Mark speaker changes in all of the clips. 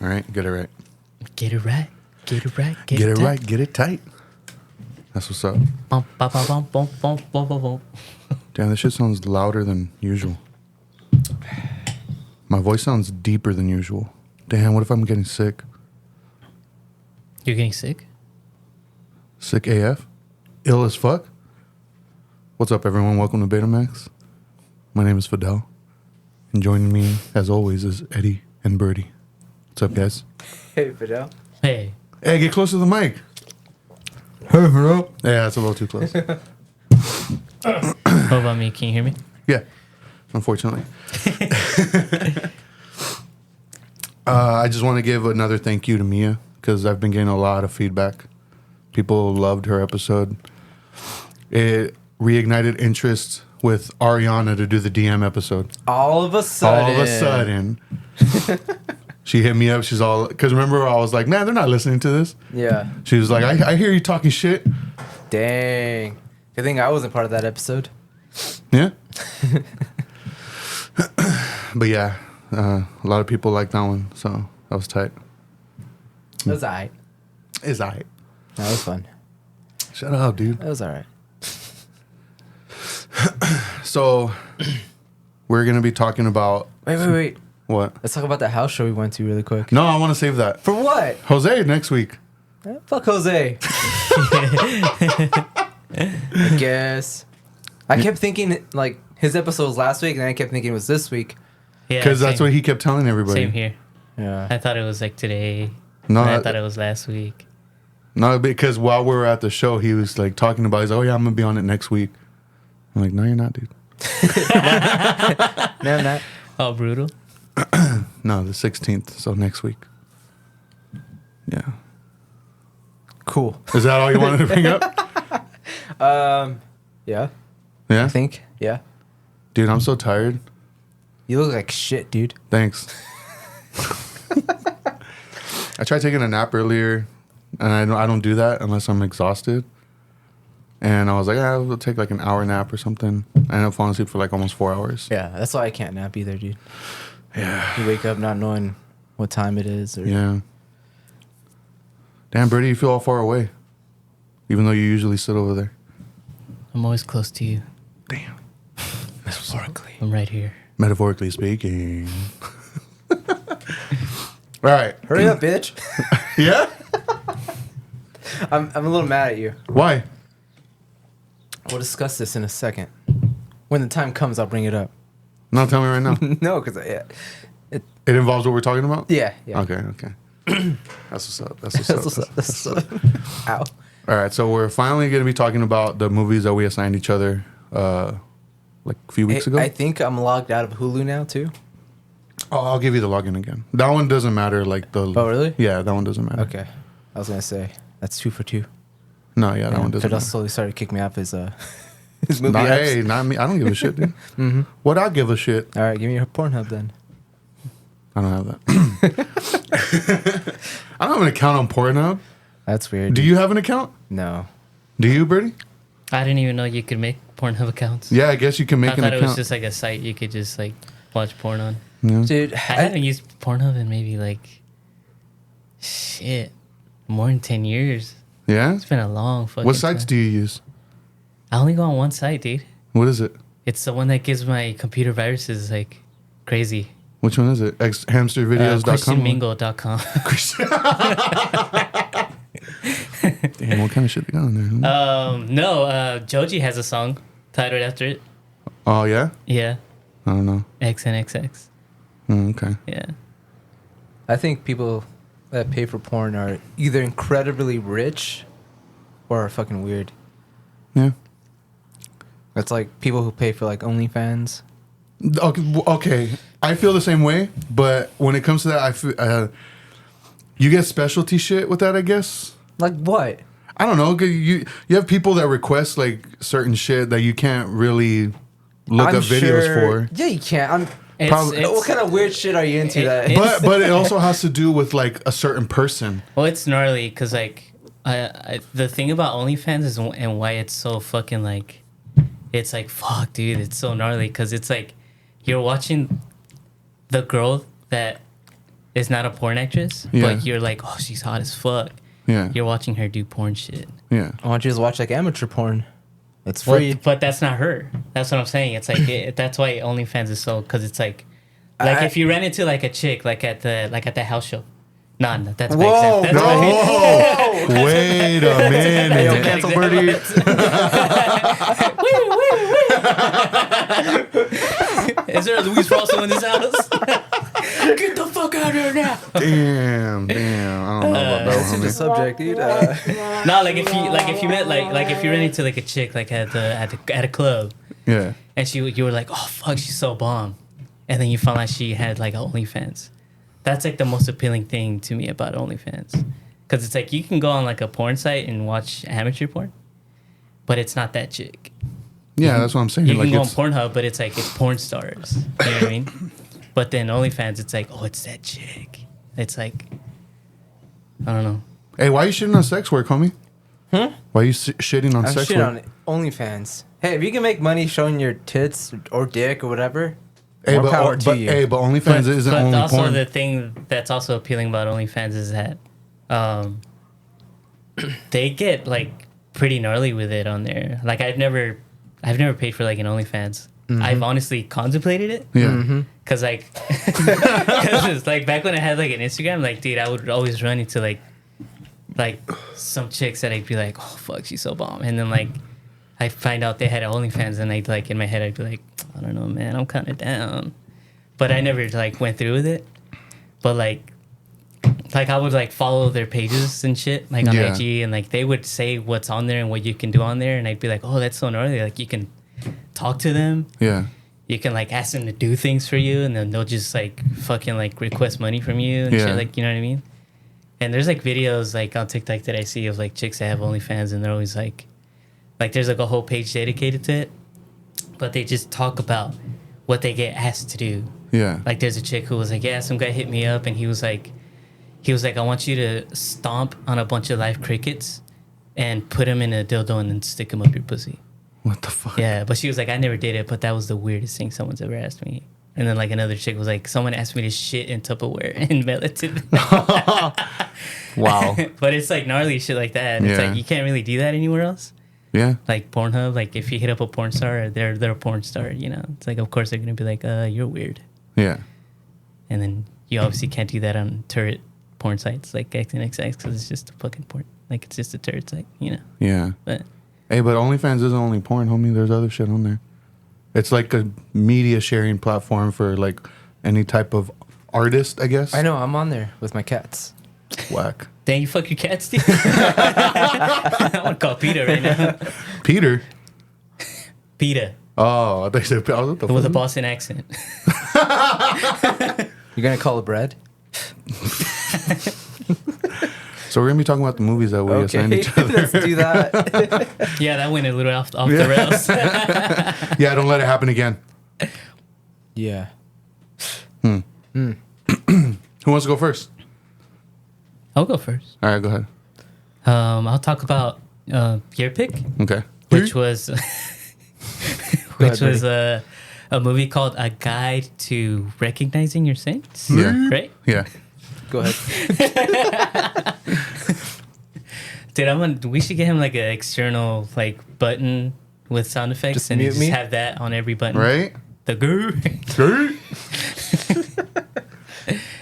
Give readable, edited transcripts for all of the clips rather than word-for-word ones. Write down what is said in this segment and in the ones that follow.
Speaker 1: All right, get it right.
Speaker 2: Get it right. Get it right.
Speaker 1: Get it right. Get it tight. That's what's up.
Speaker 2: Bum, ba, ba, bum, bum, bum, bum, bum, bum.
Speaker 1: Damn, this shit sounds louder than usual. My voice sounds deeper than usual. Damn, what if I'm getting sick?
Speaker 2: You're getting sick?
Speaker 1: Sick AF? Ill as fuck? What's up, everyone? Welcome to Betamax. My name is Fidel. And joining me, as always, is Eddie and Birdy. What's up, guys?
Speaker 3: Hey, Fidel.
Speaker 2: Hey.
Speaker 1: Hey, get close to the mic. Hey, Fidel. Yeah, that's a little too close.
Speaker 2: What about me? Can you hear me?
Speaker 1: Yeah, unfortunately. I just want to give another thank you to Mia because I've been getting a lot of feedback. People loved her episode. It reignited interest with Ariana to do the DM episode.
Speaker 3: All of a sudden.
Speaker 1: She hit me up. She's all, because remember I was like, man, they're not listening to this.
Speaker 3: Yeah.
Speaker 1: She was like, I hear you talking shit.
Speaker 3: Dang. Good thing I wasn't part of that episode.
Speaker 1: Yeah. But yeah, a lot of people like that one, so that was tight.
Speaker 3: It was alright.
Speaker 1: It's alright.
Speaker 3: That was fun.
Speaker 1: Shut up, dude.
Speaker 3: It was alright.
Speaker 1: So we're gonna be talking about.
Speaker 3: Wait.
Speaker 1: What?
Speaker 3: Let's talk about that house show we went to really quick.
Speaker 1: No, I want to save that.
Speaker 3: For what?
Speaker 1: Jose next week.
Speaker 3: Fuck Jose. I guess. I kept thinking like his episode was last week, and I kept thinking it was this week.
Speaker 2: Yeah.
Speaker 1: Because that's what he kept telling everybody.
Speaker 2: Same here.
Speaker 3: Yeah.
Speaker 2: I thought it was like today.
Speaker 1: No,
Speaker 2: And I thought it was last week.
Speaker 1: No, because while we were at the show, he was like talking about. He's like, oh yeah, I'm gonna be on it next week. I'm like, no, you're not, dude.
Speaker 3: No, I'm not.
Speaker 2: Oh, brutal.
Speaker 1: No, the 16th. So next week. Yeah.
Speaker 3: Cool.
Speaker 1: Is that all you wanted to bring up?
Speaker 3: Yeah.
Speaker 1: Yeah.
Speaker 3: I think. Yeah.
Speaker 1: Dude, I'm so tired.
Speaker 3: You look like shit, dude.
Speaker 1: Thanks. I tried taking a nap earlier, and I don't do that unless I'm exhausted. And I was like, I'll take like an hour nap or something. I ended up falling asleep for like almost 4 hours.
Speaker 3: Yeah, that's why I can't nap either, dude.
Speaker 1: Yeah.
Speaker 3: You wake up not knowing what time it is. Or...
Speaker 1: Yeah. Damn, Birdy, you feel all far away. Even though you usually sit over there.
Speaker 2: I'm always close to you.
Speaker 1: Damn.
Speaker 3: Metaphorically.
Speaker 2: I'm right here.
Speaker 1: Metaphorically speaking. All right.
Speaker 3: Hurry up, bitch.
Speaker 1: Yeah?
Speaker 3: I'm a little mad at you.
Speaker 1: Why?
Speaker 3: We'll discuss this in a second. When the time comes, I'll bring it up.
Speaker 1: No, tell me right now.
Speaker 3: No, because yeah.
Speaker 1: It involves what we're talking about?
Speaker 3: Yeah.
Speaker 1: Okay. That's what's up. That's what's up.
Speaker 3: Ow.
Speaker 1: All right, so we're finally going to be talking about the movies that we assigned each other like a few weeks ago.
Speaker 3: I think I'm logged out of Hulu now, too.
Speaker 1: Oh, I'll give you the login again. That one doesn't matter. Like the.
Speaker 3: Oh, really?
Speaker 1: Yeah, that one doesn't matter.
Speaker 3: Okay. I was going to say, that's 2 for 2.
Speaker 1: No, yeah, that one doesn't
Speaker 3: Fidel
Speaker 1: matter.
Speaker 3: slowly started kicking me off his movie
Speaker 1: Nah,
Speaker 3: apps.
Speaker 1: hey, not me. I don't give a shit, dude.
Speaker 3: Mm-hmm.
Speaker 1: What I give a shit?
Speaker 3: All right, give me your Pornhub then.
Speaker 1: I don't have that. I don't have an account on Pornhub.
Speaker 3: That's weird.
Speaker 1: Do you have an account?
Speaker 3: No.
Speaker 1: Do you, Birdy?
Speaker 2: I didn't even know you could make Pornhub accounts.
Speaker 1: Yeah, I guess you can make
Speaker 2: I
Speaker 1: an
Speaker 2: thought
Speaker 1: account.
Speaker 2: it was just like a site you could just like watch porn on.
Speaker 1: Yeah.
Speaker 3: Dude,
Speaker 2: I haven't used Pornhub in maybe like more than 10 years.
Speaker 1: Yeah?
Speaker 2: It's been a long fucking
Speaker 1: What sites
Speaker 2: time.
Speaker 1: do you use?
Speaker 2: I only go on one site, dude.
Speaker 1: What is it?
Speaker 2: It's the one that gives my computer viruses like crazy.
Speaker 1: Which one is it? Hamstervideos.com?
Speaker 2: ChristianMingle.com.
Speaker 1: Damn, what kind of shit they got on there?
Speaker 2: No, Joji has a song titled after it.
Speaker 1: Oh, yeah?
Speaker 2: Yeah.
Speaker 1: I don't know.
Speaker 2: XNXX.
Speaker 1: Okay.
Speaker 2: Yeah.
Speaker 3: I think people that pay for porn are either incredibly rich or fucking weird.
Speaker 1: Yeah.
Speaker 3: It's like people who pay for like OnlyFans.
Speaker 1: Okay. I feel the same way, but when it comes to that, I feel, you get specialty shit with that, I guess.
Speaker 3: Like what?
Speaker 1: I don't know. 'Cause you have people that request like certain shit that you can't really look up videos for.
Speaker 3: Yeah, you can.
Speaker 1: Probably-
Speaker 3: What kind of weird shit are you into?
Speaker 1: But it also has to do with like a certain person.
Speaker 2: Well, it's gnarly because like the thing about OnlyFans is and why it's so fucking like it's like fuck, dude. It's so gnarly because it's like you're watching the girl that is not a porn actress,
Speaker 1: Yeah.
Speaker 2: but you're like, oh, she's hot as fuck.
Speaker 1: Yeah.
Speaker 2: You're watching her do porn shit.
Speaker 1: Yeah.
Speaker 3: I want you to watch like amateur porn. It's free.
Speaker 2: But that's not her. That's what I'm saying. It's like that's why OnlyFans is so, because it's like if you ran into like a chick like at the house show. No, that's my
Speaker 3: Whoa,
Speaker 2: example. That's
Speaker 1: No. Wait a minute.
Speaker 3: Hey, yo, cancel Birdy.
Speaker 2: Is there a Luis Rosso in this house? Get the fuck out of here now.
Speaker 1: Damn. I don't know about that
Speaker 3: That's
Speaker 1: one.
Speaker 3: the
Speaker 1: homie.
Speaker 3: subject, dude.
Speaker 2: No, like if you met like if you ran into like a chick like at a club,
Speaker 1: Yeah.
Speaker 2: and you were like, oh fuck, she's so bomb, and then you found out she had like OnlyFans. That's like the most appealing thing to me about OnlyFans, because it's like you can go on like a porn site and watch amateur porn, but it's not that chick.
Speaker 1: Yeah, that's what I'm saying.
Speaker 2: You
Speaker 1: Like
Speaker 2: can go on
Speaker 1: it's,
Speaker 2: Pornhub, but it's like it's porn stars. You know what I mean? But then OnlyFans, it's like, oh, it's that chick. It's like, I don't know.
Speaker 1: hey, why are you shitting on sex work, homie? Why are you shitting on
Speaker 3: I'm
Speaker 1: sex
Speaker 3: shit
Speaker 1: work?
Speaker 3: on OnlyFans. Hey, if you can make money showing your tits or dick or whatever,
Speaker 1: Hey,
Speaker 3: more power to you.
Speaker 1: But OnlyFans isn't
Speaker 2: But
Speaker 1: only
Speaker 2: also
Speaker 1: porn.
Speaker 2: the thing that's also appealing about OnlyFans is that they get like pretty gnarly with it on there. Like I've never paid for like an OnlyFans. I've honestly contemplated it.
Speaker 1: Yeah.
Speaker 2: Cause like, cause it's like back when I had like an Instagram, like dude, I would always run into like some chicks that I'd be like, oh fuck, she's so bomb, and then like I find out they had OnlyFans, and I'd like in my head I'd be like, I don't know, man, I'm kind of down, but I never like went through with it. But like I would like follow their pages and shit like on
Speaker 1: Yeah.
Speaker 2: IG, and like they would say what's on there and what you can do on there, and I'd be like, oh, that's so gnarly. Like you can talk to them.
Speaker 1: Yeah.
Speaker 2: You can like ask them to do things for you, and then they'll just like fucking like request money from you and
Speaker 1: Yeah.
Speaker 2: shit. Like, you know what I mean? And there's like videos like on TikTok that I see of like chicks that have OnlyFans, and they're always like there's like a whole page dedicated to it, but they just talk about what they get asked to do.
Speaker 1: Yeah.
Speaker 2: Like there's a chick who was like, yeah, some guy hit me up, and he was like, I want you to stomp on a bunch of live crickets and put them in a dildo and then stick them up your pussy.
Speaker 1: What the fuck?
Speaker 2: Yeah, but she was like, I never did it, but that was the weirdest thing someone's ever asked me. And then like another chick was like, someone asked me to shit in Tupperware and mail it to them.
Speaker 1: Wow.
Speaker 2: But it's like gnarly shit like that. And it's
Speaker 1: Yeah.
Speaker 2: like you can't really do that anywhere else.
Speaker 1: Yeah.
Speaker 2: Like Pornhub, like if you hit up a porn star, they're a porn star, you know. It's like of course they're gonna be like, you're weird.
Speaker 1: Yeah.
Speaker 2: And then you obviously can't do that on turret porn sites like XNXX because it's just a fucking porn. Like it's just a turret site, you know.
Speaker 1: Yeah.
Speaker 2: But
Speaker 1: Hey, but OnlyFans isn't only porn, homie. There's other shit on there. It's like a media sharing platform for like any type of artist, I guess.
Speaker 3: I know, I'm on there with my cats.
Speaker 1: Whack.
Speaker 2: dang, you fuck your cats, dude. I want to call Peter right now.
Speaker 1: Peter.
Speaker 2: Peter.
Speaker 1: Oh, I thought you said what the
Speaker 2: With a
Speaker 1: fuck?
Speaker 2: Boston accent.
Speaker 3: You're gonna call it bread?
Speaker 1: So we're gonna be talking about the movies that we assigned
Speaker 3: Okay,
Speaker 1: each other.
Speaker 3: let's do that.
Speaker 2: Yeah, that went a little off the rails.
Speaker 1: Yeah, don't let it happen again.
Speaker 3: Yeah.
Speaker 1: Who wants to go first?
Speaker 2: I'll go first.
Speaker 1: All right, go ahead.
Speaker 2: I'll talk about your pick,
Speaker 1: Okay.
Speaker 2: which was
Speaker 3: ahead,
Speaker 2: a movie called A Guide to Recognizing Your Saints.
Speaker 1: Yeah.
Speaker 2: Right?
Speaker 1: Yeah.
Speaker 3: Go ahead.
Speaker 2: Dude, we should get him like an external like button with sound effects
Speaker 3: Just
Speaker 2: and
Speaker 3: mute
Speaker 2: just
Speaker 3: me?
Speaker 2: have that on every button.
Speaker 1: Right?
Speaker 2: The guru.
Speaker 1: Great.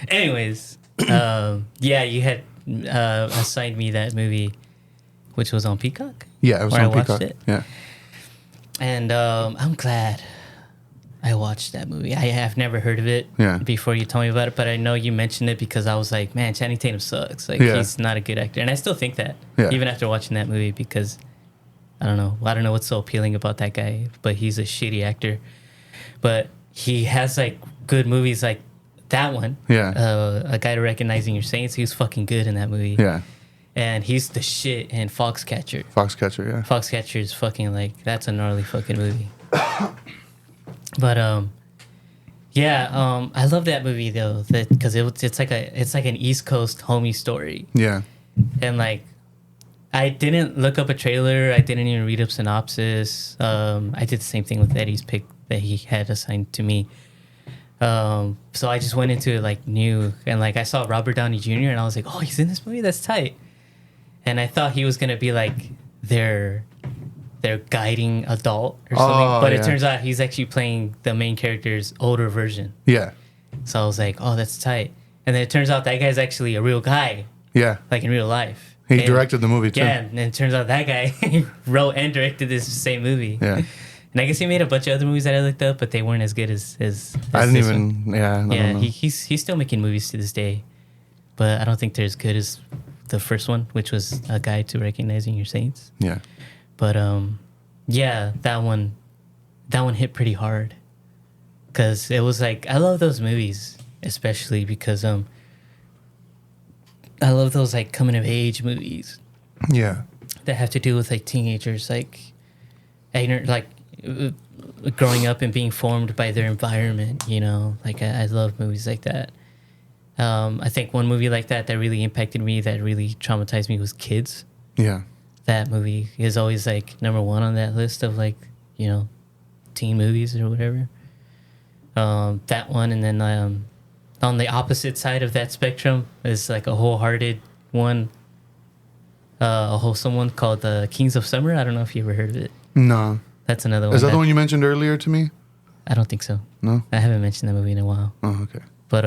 Speaker 2: Anyways, yeah, you had assigned me that movie, which was on Peacock,
Speaker 1: Yeah, it was
Speaker 2: Where I
Speaker 1: on
Speaker 2: watched
Speaker 1: Peacock.
Speaker 2: it.
Speaker 1: Yeah.
Speaker 2: and I'm glad I watched that movie. I have never heard of it
Speaker 1: Yeah.
Speaker 2: before you told me about it, but I know you mentioned it because I was like, man, Channing Tatum sucks. Like
Speaker 1: Yeah.
Speaker 2: he's not a good actor, and I still think that
Speaker 1: Yeah.
Speaker 2: even after watching that movie because I don't know what's so appealing about that guy, but he's a shitty actor. But he has like good movies like that one.
Speaker 1: Yeah.
Speaker 2: A Guide to Recognizing Your Saints. He was fucking good in that movie.
Speaker 1: Yeah.
Speaker 2: And he's the shit in Foxcatcher.
Speaker 1: Foxcatcher, yeah.
Speaker 2: Foxcatcher is fucking like that's a gnarly fucking movie. But yeah, I love that movie though, because it's like an East Coast homie story,
Speaker 1: Yeah.
Speaker 2: and like I didn't look up a trailer, I didn't even read up synopsis. I did the same thing with Eddie's pick that he had assigned to me. So I just went into it like new, and like I saw Robert Downey Jr. and I was like, oh, he's in this movie. That's tight. And I thought he was gonna be like their guiding adult or something, but it turns out he's actually playing the main character's older version.
Speaker 1: Yeah.
Speaker 2: So I was like, oh, that's tight. And then it turns out that guy's actually a real guy,
Speaker 1: Yeah.
Speaker 2: like in real life.
Speaker 1: He
Speaker 2: And-
Speaker 1: directed the movie too.
Speaker 2: Yeah, and it turns out that guy wrote and directed this same movie.
Speaker 1: Yeah.
Speaker 2: And I guess he made a bunch of other movies that I looked up, but they weren't as good as
Speaker 1: I didn't
Speaker 2: this
Speaker 1: even.
Speaker 2: one.
Speaker 1: Yeah. I don't
Speaker 2: Yeah,
Speaker 1: know.
Speaker 2: he's still making movies to this day, but I don't think they're as good as the first one, which was A Guide to Recognizing Your Saints.
Speaker 1: Yeah.
Speaker 2: But yeah, that one hit pretty hard, because it was like, I love those movies, especially because I love those like coming of age movies
Speaker 1: Yeah.
Speaker 2: that have to do with like teenagers, like growing up and being formed by their environment, you know. Like I love movies like that. I think one movie like that really impacted me, that really traumatized me, was Kids.
Speaker 1: Yeah.
Speaker 2: That movie is always like number one on that list of like, you know, teen movies or whatever. That one, and then on the opposite side of that spectrum is like a wholehearted one, a wholesome one called The Kings of Summer. I don't know if you ever heard of it.
Speaker 1: No.
Speaker 2: That's another one.
Speaker 1: Is that the one you mentioned earlier to me?
Speaker 2: I don't think so.
Speaker 1: No.
Speaker 2: I haven't mentioned that movie in a while.
Speaker 1: Oh, okay.
Speaker 2: But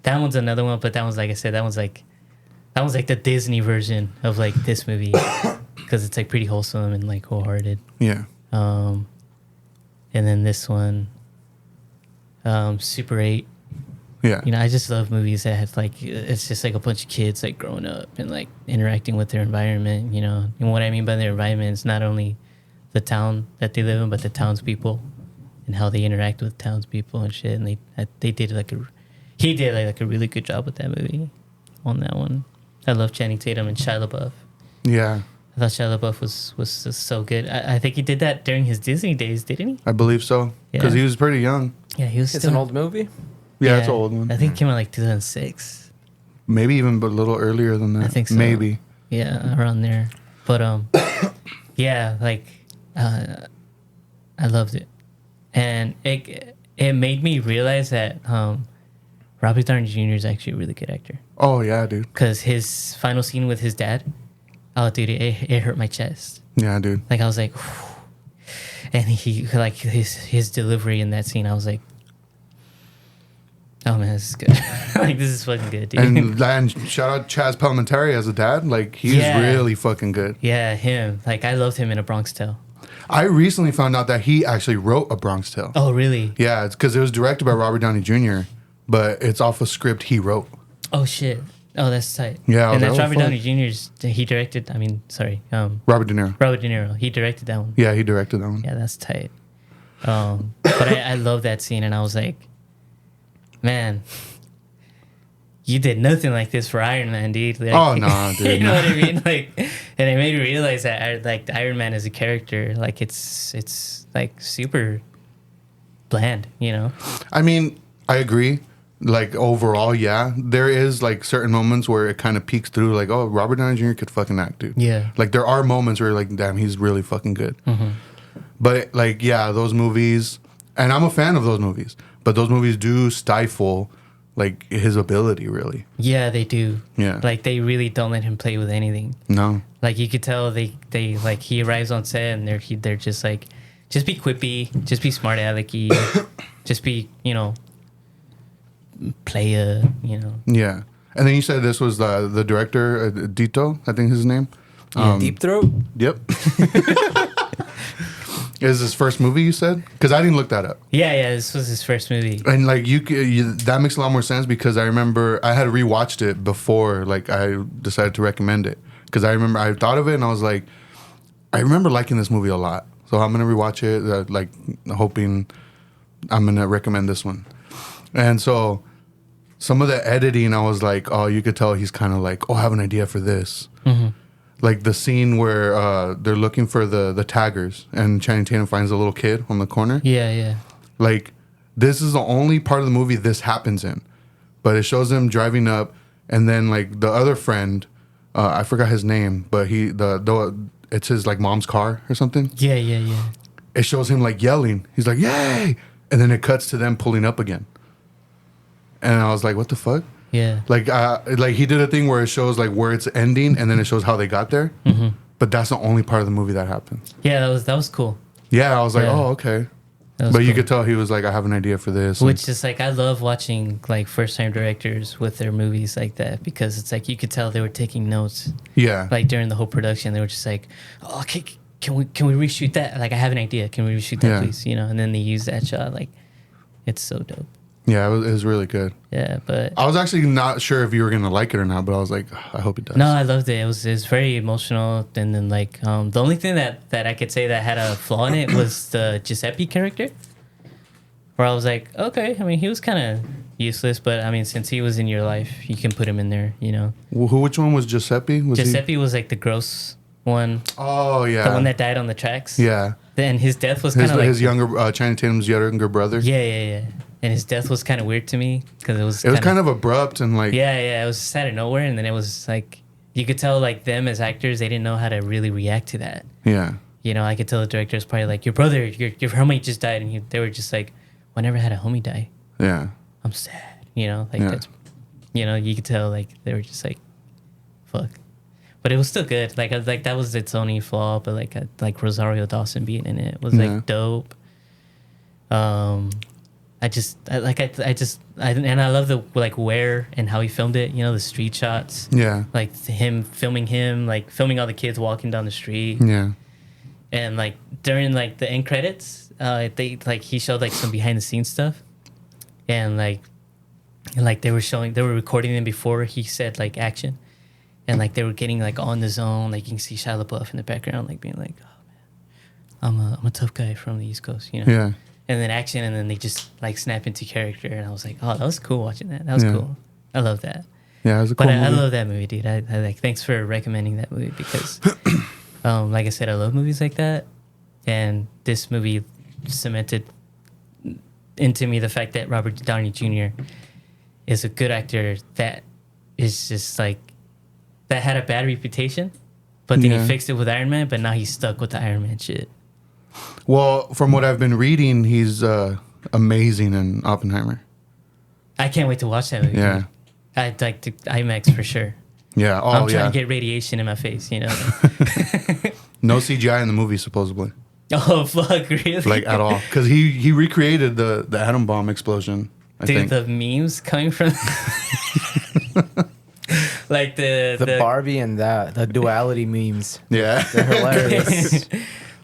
Speaker 2: that one's another one. But that one's, like I said, that one's like the Disney version of like this movie, because it's like pretty wholesome and like wholehearted.
Speaker 1: Yeah.
Speaker 2: And then this one, Super 8.
Speaker 1: Yeah.
Speaker 2: You know, I just love movies that have like, it's just like a bunch of kids like growing up and like interacting with their environment, you know. And what I mean by their environment is not only the town that they live in, but the townspeople and how they interact with townspeople and shit. And they did he did like a really good job with that movie, on that one. I love Channing Tatum and Shia LaBeouf.
Speaker 1: Yeah.
Speaker 2: I thought Shia LaBeouf was just so good. I think he did that during his Disney days, didn't he?
Speaker 1: I believe so. Because
Speaker 2: Yeah.
Speaker 1: he was pretty young.
Speaker 2: Yeah, he was
Speaker 3: It's
Speaker 2: still
Speaker 3: an old movie.
Speaker 1: Yeah, it's an old one.
Speaker 2: I think it came out like 2006.
Speaker 1: Maybe even a little earlier than that.
Speaker 2: I think so.
Speaker 1: Maybe.
Speaker 2: Yeah, around there. But yeah, like I loved it, and it made me realize that Robert Downey Jr. is actually a really good actor.
Speaker 1: Oh, yeah, dude.
Speaker 2: Because his final scene with his dad, oh dude, it hurt my chest.
Speaker 1: Yeah, dude.
Speaker 2: Like I was like, whew. And he like his delivery in that scene, I was like, oh man, this is good. Like this is fucking good, dude.
Speaker 1: And shout out Chaz Palminteri as a dad. Like, he's
Speaker 2: Yeah.
Speaker 1: really fucking good.
Speaker 2: Yeah, him. Like I loved him in A Bronx Tale.
Speaker 1: I recently found out that he actually wrote A Bronx Tale.
Speaker 2: Oh really?
Speaker 1: Yeah, it's because it was directed by Robert Downey Jr., but it's off a script he wrote.
Speaker 2: Oh shit. Oh, that's tight.
Speaker 1: Yeah, I
Speaker 2: and
Speaker 1: was
Speaker 2: that's
Speaker 1: like, oh,
Speaker 2: Robert
Speaker 1: fuck.
Speaker 2: Downey Jr.'s. He directed. I mean, sorry.
Speaker 1: Robert De Niro.
Speaker 2: Robert De Niro. He directed that one.
Speaker 1: Yeah, he directed that one.
Speaker 2: Yeah, that's tight. But I love that scene, and I was like, man, you did nothing like this for Iron Man, dude. Like,
Speaker 1: Oh, no, dude,
Speaker 2: You know
Speaker 1: no.
Speaker 2: what I mean? Like, and it made me realize that like Iron Man as a character, like it's like super bland, you know?
Speaker 1: I mean, I agree. Like, overall, yeah. There is, like, certain moments where it kind of peeks through, like, oh, Robert Downey Jr. could fucking act, dude.
Speaker 2: Yeah.
Speaker 1: Like, there are moments where you're like, damn, he's really fucking good.
Speaker 2: Mm-hmm.
Speaker 1: But, like, yeah, those movies, and I'm a fan of those movies, but those movies do stifle, like, his ability, really.
Speaker 2: Yeah, they do.
Speaker 1: Yeah.
Speaker 2: Like they really don't let him play with anything.
Speaker 1: No.
Speaker 2: Like you could tell they like he arrives on set and they're just like, just be quippy, just be smart alecky, just be, you know, playa, you know.
Speaker 1: Yeah. And then you said this was the director, Dito, I think is his name.
Speaker 3: Deep Throat.
Speaker 1: Yep. Is his first movie, you said? Because I didn't look that up.
Speaker 2: Yeah, this was his first movie.
Speaker 1: And like that makes a lot more sense because I remember I had rewatched it before like I decided to recommend it because I remember I thought of it and I was like, I remember liking this movie a lot, so I'm gonna rewatch it like hoping I'm gonna recommend this one. And so some of the editing, I was like, oh, you could tell he's kind of like, oh, I have an idea for this.
Speaker 2: Mm-hmm.
Speaker 1: Like the scene where they're looking for the taggers and Channing Tatum finds a little kid on the corner.
Speaker 2: Yeah.
Speaker 1: Like, this is the only part of the movie this happens in. But it shows him driving up, and then, like, the other friend, I forgot his name, but it's his, like, mom's car or something.
Speaker 2: Yeah.
Speaker 1: It shows him, like, yelling. He's like, yay! And then it cuts to them pulling up again. and I was like, what the fuck?
Speaker 2: Yeah.
Speaker 1: Like he did a thing where it shows like where it's ending, and then it shows how they got there.
Speaker 2: Mm-hmm.
Speaker 1: But that's the only part of the movie that happens.
Speaker 2: Yeah, that was cool.
Speaker 1: Yeah, I was like,
Speaker 2: Yeah.
Speaker 1: oh, okay.
Speaker 2: That was
Speaker 1: But you
Speaker 2: cool.
Speaker 1: could tell he was like, I have an idea for this.
Speaker 2: Which is like, I love watching like first time directors with their movies like that, because it's like you could tell they were taking notes.
Speaker 1: Yeah.
Speaker 2: Like during the whole production, they were just like, oh, okay, can we reshoot that? Like, I have an idea. Can we reshoot that,
Speaker 1: Yeah.
Speaker 2: please? You know, and then they use that shot. Like, it's so dope.
Speaker 1: Yeah, it was really good.
Speaker 2: Yeah, but
Speaker 1: I was actually not sure if you were gonna like it or not, but I was like, I hope it does.
Speaker 2: no, I loved it. It was very emotional. And then like the only thing that I could say that had a flaw in it was the Giuseppe character, where I was like, okay, I mean, he was kind of useless, but I mean, since he was in your life, you can put him in there, you know.
Speaker 1: Which one was Giuseppe? Was
Speaker 2: Giuseppe was like the gross one,
Speaker 1: Oh yeah.
Speaker 2: the one that died on the tracks.
Speaker 1: Yeah.
Speaker 2: Then his death was kind of like
Speaker 1: his younger Channing Tatum's younger brother.
Speaker 2: yeah. And his death was kind of weird to me because
Speaker 1: It was kind of abrupt and like.
Speaker 2: yeah. It was just out of nowhere, and then it was like you could tell like them as actors, they didn't know how to really react to that.
Speaker 1: Yeah.
Speaker 2: You know, I could tell the director was probably like, your brother, your homie just died, and they were just like, well, I never had a homie die.
Speaker 1: Yeah.
Speaker 2: I'm sad. You know, like
Speaker 1: Yeah.
Speaker 2: that's, you know, you could tell like they were just like, fuck. But it was still good. Like that was its only flaw, but like Rosario Dawson being in it was like
Speaker 1: Yeah.
Speaker 2: dope. I love the like where and how he filmed it. You know, the street shots.
Speaker 1: Yeah.
Speaker 2: Like him, like filming all the kids walking down the street.
Speaker 1: Yeah.
Speaker 2: And like during like the end credits, he showed like some behind the scenes stuff, and they were recording them before he said like action, and like they were getting like on the zone. Like you can see Shia LaBeouf in the background, like being like, "Oh man, I'm a tough guy from the East Coast," you know.
Speaker 1: Yeah.
Speaker 2: And then action, and then they just like snap into character, and I was like, "Oh, that was cool watching that. That was
Speaker 1: Yeah.
Speaker 2: cool. I love that."
Speaker 1: Yeah. It was a cool
Speaker 2: But I
Speaker 1: movie.
Speaker 2: love that movie, dude. I like. Thanks for recommending that movie because, like I said, I love movies like that, and this movie cemented into me the fact that Robert Downey Jr. is a good actor that is just like that had a bad reputation, but then
Speaker 1: Yeah.
Speaker 2: he fixed it with Iron Man. But now he's stuck with the Iron Man shit.
Speaker 1: Well, from what I've been reading, he's amazing in Oppenheimer.
Speaker 2: I can't wait to watch that movie.
Speaker 1: Yeah.
Speaker 2: I'd like to IMAX for sure.
Speaker 1: Yeah. Oh,
Speaker 2: I'm trying
Speaker 1: yeah.
Speaker 2: to get radiation in my face, you know.
Speaker 1: No CGI in the movie, supposedly.
Speaker 2: Oh fuck! Really?
Speaker 1: Like, at all. Because he recreated the atom bomb explosion, I
Speaker 2: Dude,
Speaker 1: think.
Speaker 2: the memes coming from like
Speaker 3: The Barbie and the duality memes.
Speaker 1: Yeah.
Speaker 3: They're hilarious.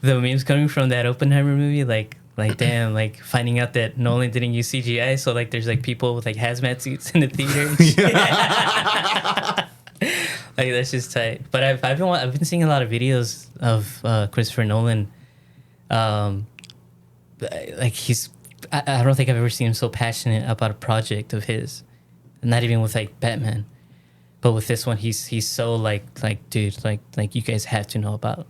Speaker 2: the memes coming from that Oppenheimer movie, like damn, like finding out that Nolan didn't use CGI, so like there's like people with like hazmat suits in the theater. And shit. Like that's just tight. But I've been seeing a lot of videos of Christopher Nolan. Like I don't think I've ever seen him so passionate about a project of his. Not even with like Batman, but with this one, he's so like dude, like you guys have to know about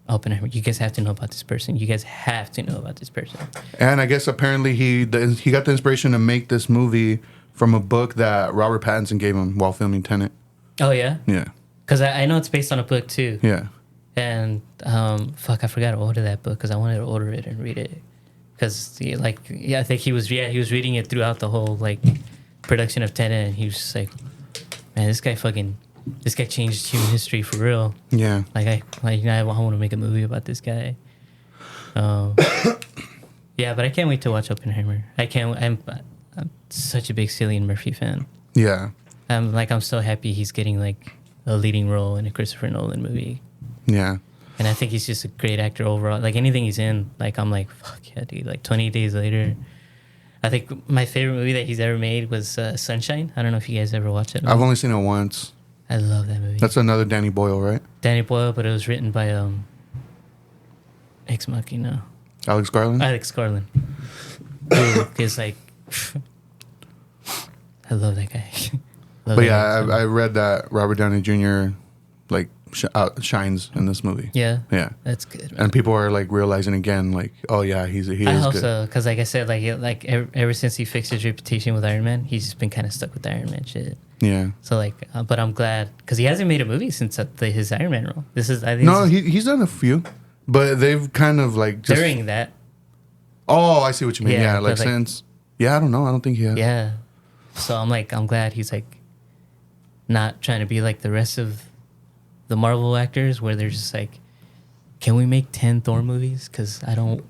Speaker 2: Oppenheimer. You guys have to know about this person. You guys have to know about this person.
Speaker 1: And I guess apparently he got the inspiration to make this movie from a book that Robert Pattinson gave him while filming Tenet.
Speaker 2: Oh yeah,
Speaker 1: Yeah.
Speaker 2: because I know it's based on a book too.
Speaker 1: Yeah.
Speaker 2: And fuck, I forgot to order that book because I wanted to order it and read it. Because I think he was reading it throughout the whole like production of Tenet, and he was just like, man, this guy changed human history for real.
Speaker 1: Yeah.
Speaker 2: I want to make a movie about this guy. Yeah, but I can't wait to watch Oppenheimer. I'm such a big Cillian Murphy fan.
Speaker 1: Yeah.
Speaker 2: I'm so happy he's getting like a leading role in a Christopher Nolan movie.
Speaker 1: Yeah.
Speaker 2: And I think he's just a great actor overall. Like anything he's in, like I'm like, fuck yeah, dude. Like 20 Days Later. I think my favorite movie that he's ever made was Sunshine. I don't know if you guys ever watched it.
Speaker 1: I've only seen it once.
Speaker 2: I love that movie.
Speaker 1: That's another Danny Boyle, right?
Speaker 2: Danny Boyle, but it was written by Ex Machina.
Speaker 1: Alex Garland?
Speaker 2: Alex Garland. Who is like, I love that guy. Love
Speaker 1: But
Speaker 2: that
Speaker 1: yeah,
Speaker 2: guy.
Speaker 1: I read that Robert Downey Jr. like shines in this movie.
Speaker 2: Yeah.
Speaker 1: Yeah.
Speaker 2: That's good, man.
Speaker 1: And people are like realizing again, like, oh yeah, he
Speaker 2: I
Speaker 1: is
Speaker 2: hope
Speaker 1: good.
Speaker 2: so, because like I said, ever since he fixed his reputation with Iron Man, he's just been kind of stuck with the Iron Man shit.
Speaker 1: Yeah.
Speaker 2: So like, but I'm glad because he hasn't made a movie since his Iron Man role. I think
Speaker 1: No,
Speaker 2: this is
Speaker 1: he's done a few, but they've kind of like just.
Speaker 2: during that.
Speaker 1: Oh, I see what you mean.
Speaker 2: Yeah,
Speaker 1: Yeah,
Speaker 2: but,
Speaker 1: like
Speaker 2: like-
Speaker 1: since. Yeah, I don't know. I don't think he has.
Speaker 2: Yeah, So I'm glad he's like not trying to be like the rest of the Marvel actors, where they're just like, can we make 10 Thor movies? Because I don't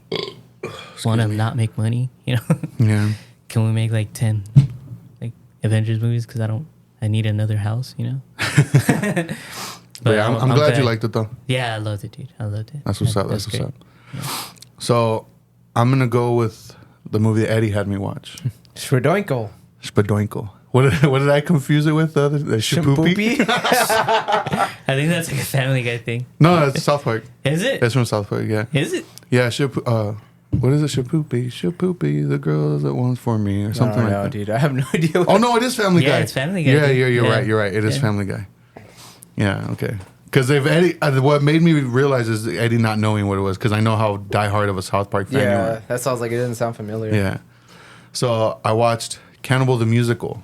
Speaker 2: want to not make money, you know?
Speaker 1: Yeah.
Speaker 2: Can we make like 10 like Avengers movies? Because I need another house, you know?
Speaker 1: But yeah, I'm glad you liked it though.
Speaker 2: Yeah, I loved it, dude. I loved it.
Speaker 1: That's what's up. That's what's
Speaker 2: great.
Speaker 1: up. Yeah. So I'm gonna go with the movie that Eddie had me watch.
Speaker 3: Shredoinko.
Speaker 1: Spadoinko. What did I confuse it with? The Shapoopy?
Speaker 2: I think that's like a Family Guy thing.
Speaker 1: No, it's South Park.
Speaker 2: Is it?
Speaker 1: It's from South Park. Yeah.
Speaker 2: Is it?
Speaker 1: Yeah. What is it? Shapoopy, the girl that wants for me, or something like that.
Speaker 3: Dude, I have no idea.
Speaker 1: Oh no, it is Family Guy.
Speaker 2: Yeah, it's Family Guy.
Speaker 1: Yeah,
Speaker 2: dude.
Speaker 1: you're right. You're right. It is Family Guy. Yeah. Okay. Because Eddie, what made me realize is Eddie not knowing what it was, because I know how diehard of a South Park fan you are.
Speaker 3: That sounds like it didn't sound familiar.
Speaker 1: Yeah. So I watched Cannibal the Musical.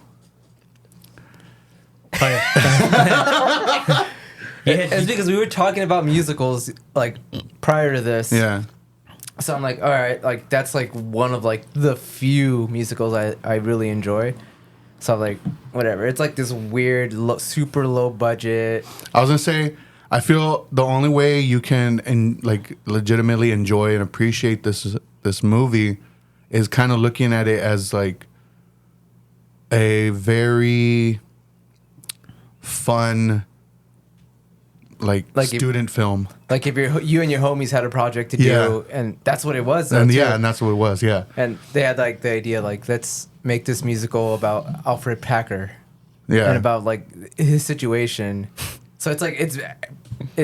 Speaker 3: It's because we were talking about musicals like prior to this.
Speaker 1: Yeah.
Speaker 3: So I'm like, all right, like that's like one of like the few musicals I really enjoy. So I'm like, whatever. It's like this weird, super low budget.
Speaker 1: I was gonna say, I feel the only way you can like legitimately enjoy and appreciate this movie is kind of looking at it as like a very fun like student film.
Speaker 3: Like if you and your homies had a project to do, and that's what it was.
Speaker 1: And and that's what it was. Yeah.
Speaker 3: And they had like the idea like, let's make this musical about Alfred Packer.
Speaker 1: Yeah.
Speaker 3: And about like his situation. So it's like it's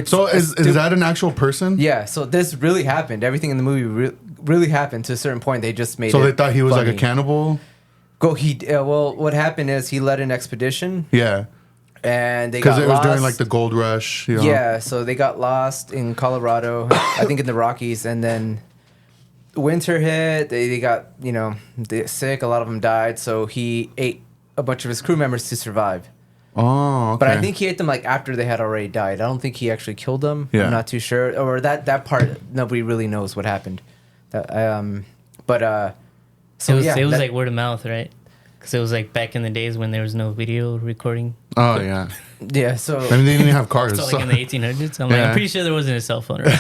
Speaker 1: so is that an actual person?
Speaker 3: Yeah. So this really happened. Everything in the movie really happened to a certain point. They just made.
Speaker 1: So
Speaker 3: it
Speaker 1: they thought he was
Speaker 3: funny.
Speaker 1: like a cannibal.
Speaker 3: Well, what happened is he led an expedition.
Speaker 1: Yeah.
Speaker 3: And they got lost.
Speaker 1: Because it was during like the gold rush. You know?
Speaker 3: Yeah. So they got lost in Colorado, I think in the Rockies, and then winter hit. They got sick. A lot of them died. So he ate a bunch of his crew members to survive.
Speaker 1: Oh, okay.
Speaker 3: But I think he ate them like after they had already died. I don't think he actually killed them.
Speaker 1: Yeah.
Speaker 3: I'm not too sure. Or that part, nobody really knows what happened. So
Speaker 2: it was like word of mouth, right? Because it was like back in the days when there was no video recording.
Speaker 1: Oh yeah.
Speaker 3: Yeah. So
Speaker 1: I mean, they didn't even have cars.
Speaker 2: So like in the 1800s. I'm pretty sure there wasn't a cell phone. Right?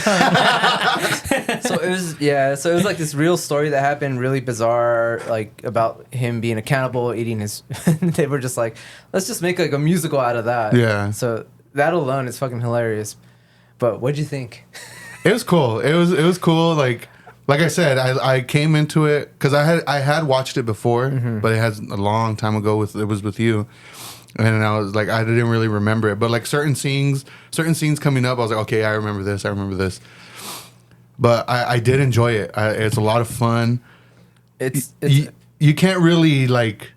Speaker 3: So it was like this real story that happened, really bizarre, like about him being a cannibal, eating his. They were just like, let's just make like a musical out of that.
Speaker 1: Yeah.
Speaker 3: So that alone is fucking hilarious. But what'd you think?
Speaker 1: It was cool. It was cool. Like I said, I came into it because I had watched it before, but it has a long time ago. It was with you, and I was like, I didn't really remember it. But like certain scenes coming up, I was like, okay, I remember this. But I did enjoy it. It's a lot of fun. You can't really like.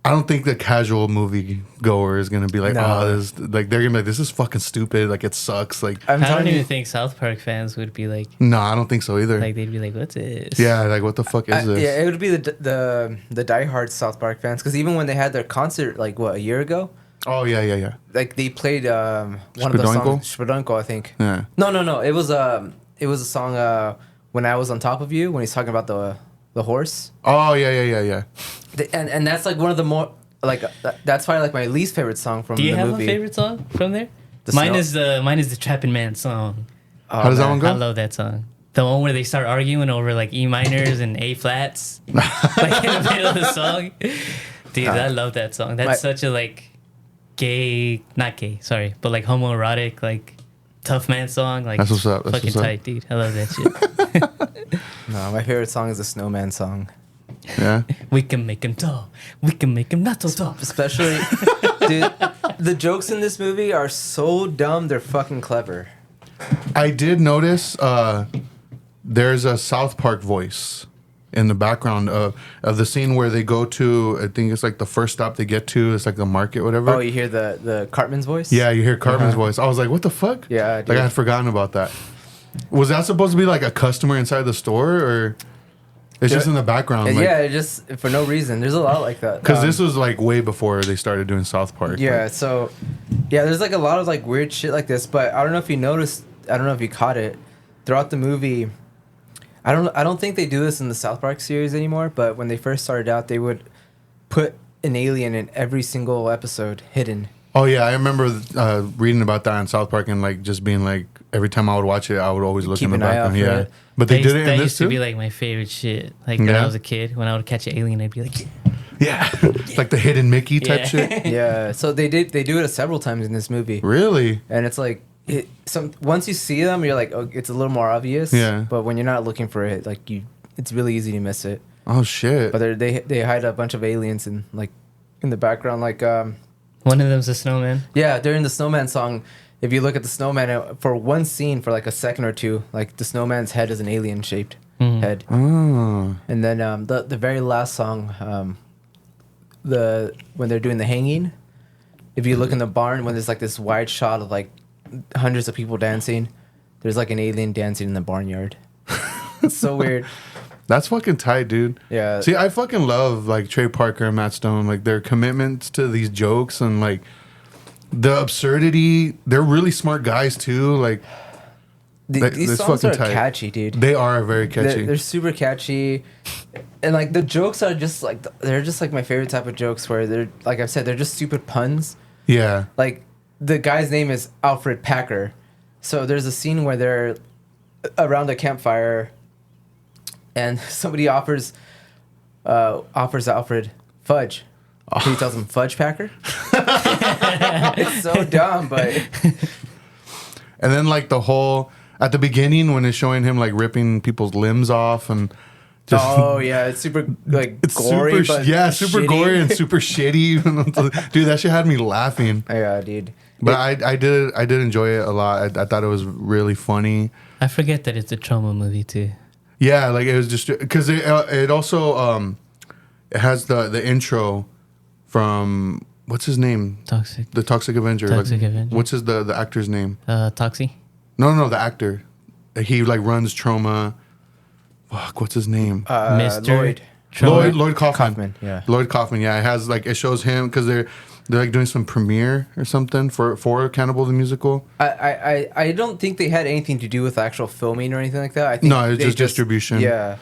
Speaker 1: I don't think the casual movie goer is gonna be like, they're gonna be like, this is fucking stupid. Like it sucks. Like
Speaker 2: I don't even think South Park fans would be like.
Speaker 1: No, I don't think so either.
Speaker 2: Like they'd be like, what's this?
Speaker 1: Yeah, like what the fuck is this?
Speaker 3: Yeah, it would be the diehard South Park fans, because even when they had their concert like a year ago.
Speaker 1: Oh yeah.
Speaker 3: Like they played one of the songs, Shredoinko, I think.
Speaker 1: Yeah.
Speaker 3: No. It was a song When I Was on Top of You, when he's talking about the horse.
Speaker 1: Oh yeah.
Speaker 3: And that's like one of the more like that's probably like my least favorite song from the movie.
Speaker 2: Do you have a favorite song from there? Mine is the Trapping Man song.
Speaker 1: How does that one go?
Speaker 2: I love that song. The one where they start arguing over like E minors and A flats, like in the middle of the song. Dude, I love that song. That's such a like not gay, sorry, but like homoerotic, like tough man song. Like
Speaker 1: that's what's up. That's
Speaker 2: fucking
Speaker 1: what's
Speaker 2: tight, dude. I love that shit.
Speaker 3: No, my favorite song is the Snowman song.
Speaker 1: Yeah.
Speaker 2: We can make him tall. We can make him not so tall.
Speaker 3: Especially, dude, the jokes in this movie are so dumb. They're fucking clever.
Speaker 1: I did notice there's a South Park voice in the background of the scene where they go to, I think it's like the first stop they get to, it's like the market, whatever.
Speaker 3: Oh, you hear the Cartman's voice?
Speaker 1: Yeah, you hear Cartman's voice. I was like, what the fuck?
Speaker 3: Yeah,
Speaker 1: like I had forgotten about that. Was that supposed to be like a customer inside the store, or it's just in the background?
Speaker 3: Yeah, it just for no reason. There's a lot like that.
Speaker 1: Because this was like way before they started doing South Park.
Speaker 3: Yeah, so there's like a lot of like weird shit like this, but I don't know if you noticed. I don't know if you caught it throughout the movie. I don't think they do this in the South Park series anymore. But when they first started out, they would put an alien in every single episode hidden.
Speaker 1: Oh yeah, I remember reading about that on South Park and like just being like every time I would watch it, I would always look
Speaker 3: Keep
Speaker 1: in the
Speaker 3: an eye out
Speaker 1: background.
Speaker 3: for
Speaker 1: Yeah,
Speaker 3: it.
Speaker 1: but they did it
Speaker 2: That
Speaker 1: in this
Speaker 2: used to
Speaker 1: too.
Speaker 2: be like my favorite shit. Like when
Speaker 1: Yeah.
Speaker 2: I was a kid, when I would catch an alien, I'd be like,
Speaker 1: Yeah, it's like the hidden Mickey type
Speaker 2: Yeah.
Speaker 1: shit.
Speaker 3: Yeah, so they do it several times in this movie,
Speaker 1: Really?
Speaker 3: and it's like once you see them, you're like, oh, it's a little more obvious.
Speaker 1: Yeah.
Speaker 3: But when you're not looking for it, like it's really easy to miss it.
Speaker 1: Oh shit.
Speaker 3: But they hide a bunch of aliens in the background, like
Speaker 2: one of them's a snowman.
Speaker 3: yeah, during the snowman song. If you look at the snowman for one scene for like a second or two, like the snowman's head is an alien shaped head.
Speaker 1: Oh.
Speaker 3: And then the very last song, when they're doing the hanging, if you look in the barn when there's like this wide shot of like hundreds of people dancing, there's like an alien dancing in the barnyard. It's so weird.
Speaker 1: That's fucking tight, dude.
Speaker 3: Yeah.
Speaker 1: See, I fucking love like Trey Parker and Matt Stone, like their commitments to these jokes and like the absurdity. They're really smart guys too. Like
Speaker 3: These
Speaker 1: that's
Speaker 3: songs are
Speaker 1: fucking tight.
Speaker 3: catchy, dude.
Speaker 1: they are very catchy.
Speaker 3: They're super catchy, and like the jokes are just like they're just like my favorite type of jokes where they're like I've said they're just stupid puns.
Speaker 1: Yeah.
Speaker 3: Like the guy's name is Alfred Packer, so there's a scene where they're around a campfire, and somebody offers Alfred fudge. He tells him fudge packer. It's so dumb, but
Speaker 1: And then like the whole at the beginning when it's showing him like ripping people's limbs off and just
Speaker 3: oh yeah, it's super like
Speaker 1: it's
Speaker 3: gory,
Speaker 1: super
Speaker 3: but
Speaker 1: super
Speaker 3: shitty.
Speaker 1: gory and super shitty. Dude, that shit had me laughing.
Speaker 3: Yeah, dude.
Speaker 1: But I did enjoy it a lot. I thought it was really funny.
Speaker 2: I forget that it's a trauma movie too.
Speaker 1: Yeah, like it was just because it also it has the intro from what's his name?
Speaker 2: Toxic.
Speaker 1: The Toxic Avenger.
Speaker 2: Toxic
Speaker 1: like,
Speaker 2: Avenger.
Speaker 1: What's the actor's name?
Speaker 2: Toxie.
Speaker 1: No, the actor. He like runs Trauma. Fuck, what's his name?
Speaker 2: Mr.
Speaker 3: Lloyd.
Speaker 1: Lloyd Kaufman.
Speaker 3: Kaufman, yeah.
Speaker 1: Lloyd Kaufman. Yeah, it has like it shows him because they're like doing some premiere or something for Cannibal the Musical.
Speaker 3: I don't think they had anything to do with actual filming or anything like that. I think
Speaker 1: No, it's
Speaker 3: they
Speaker 1: just distribution.
Speaker 3: Yeah.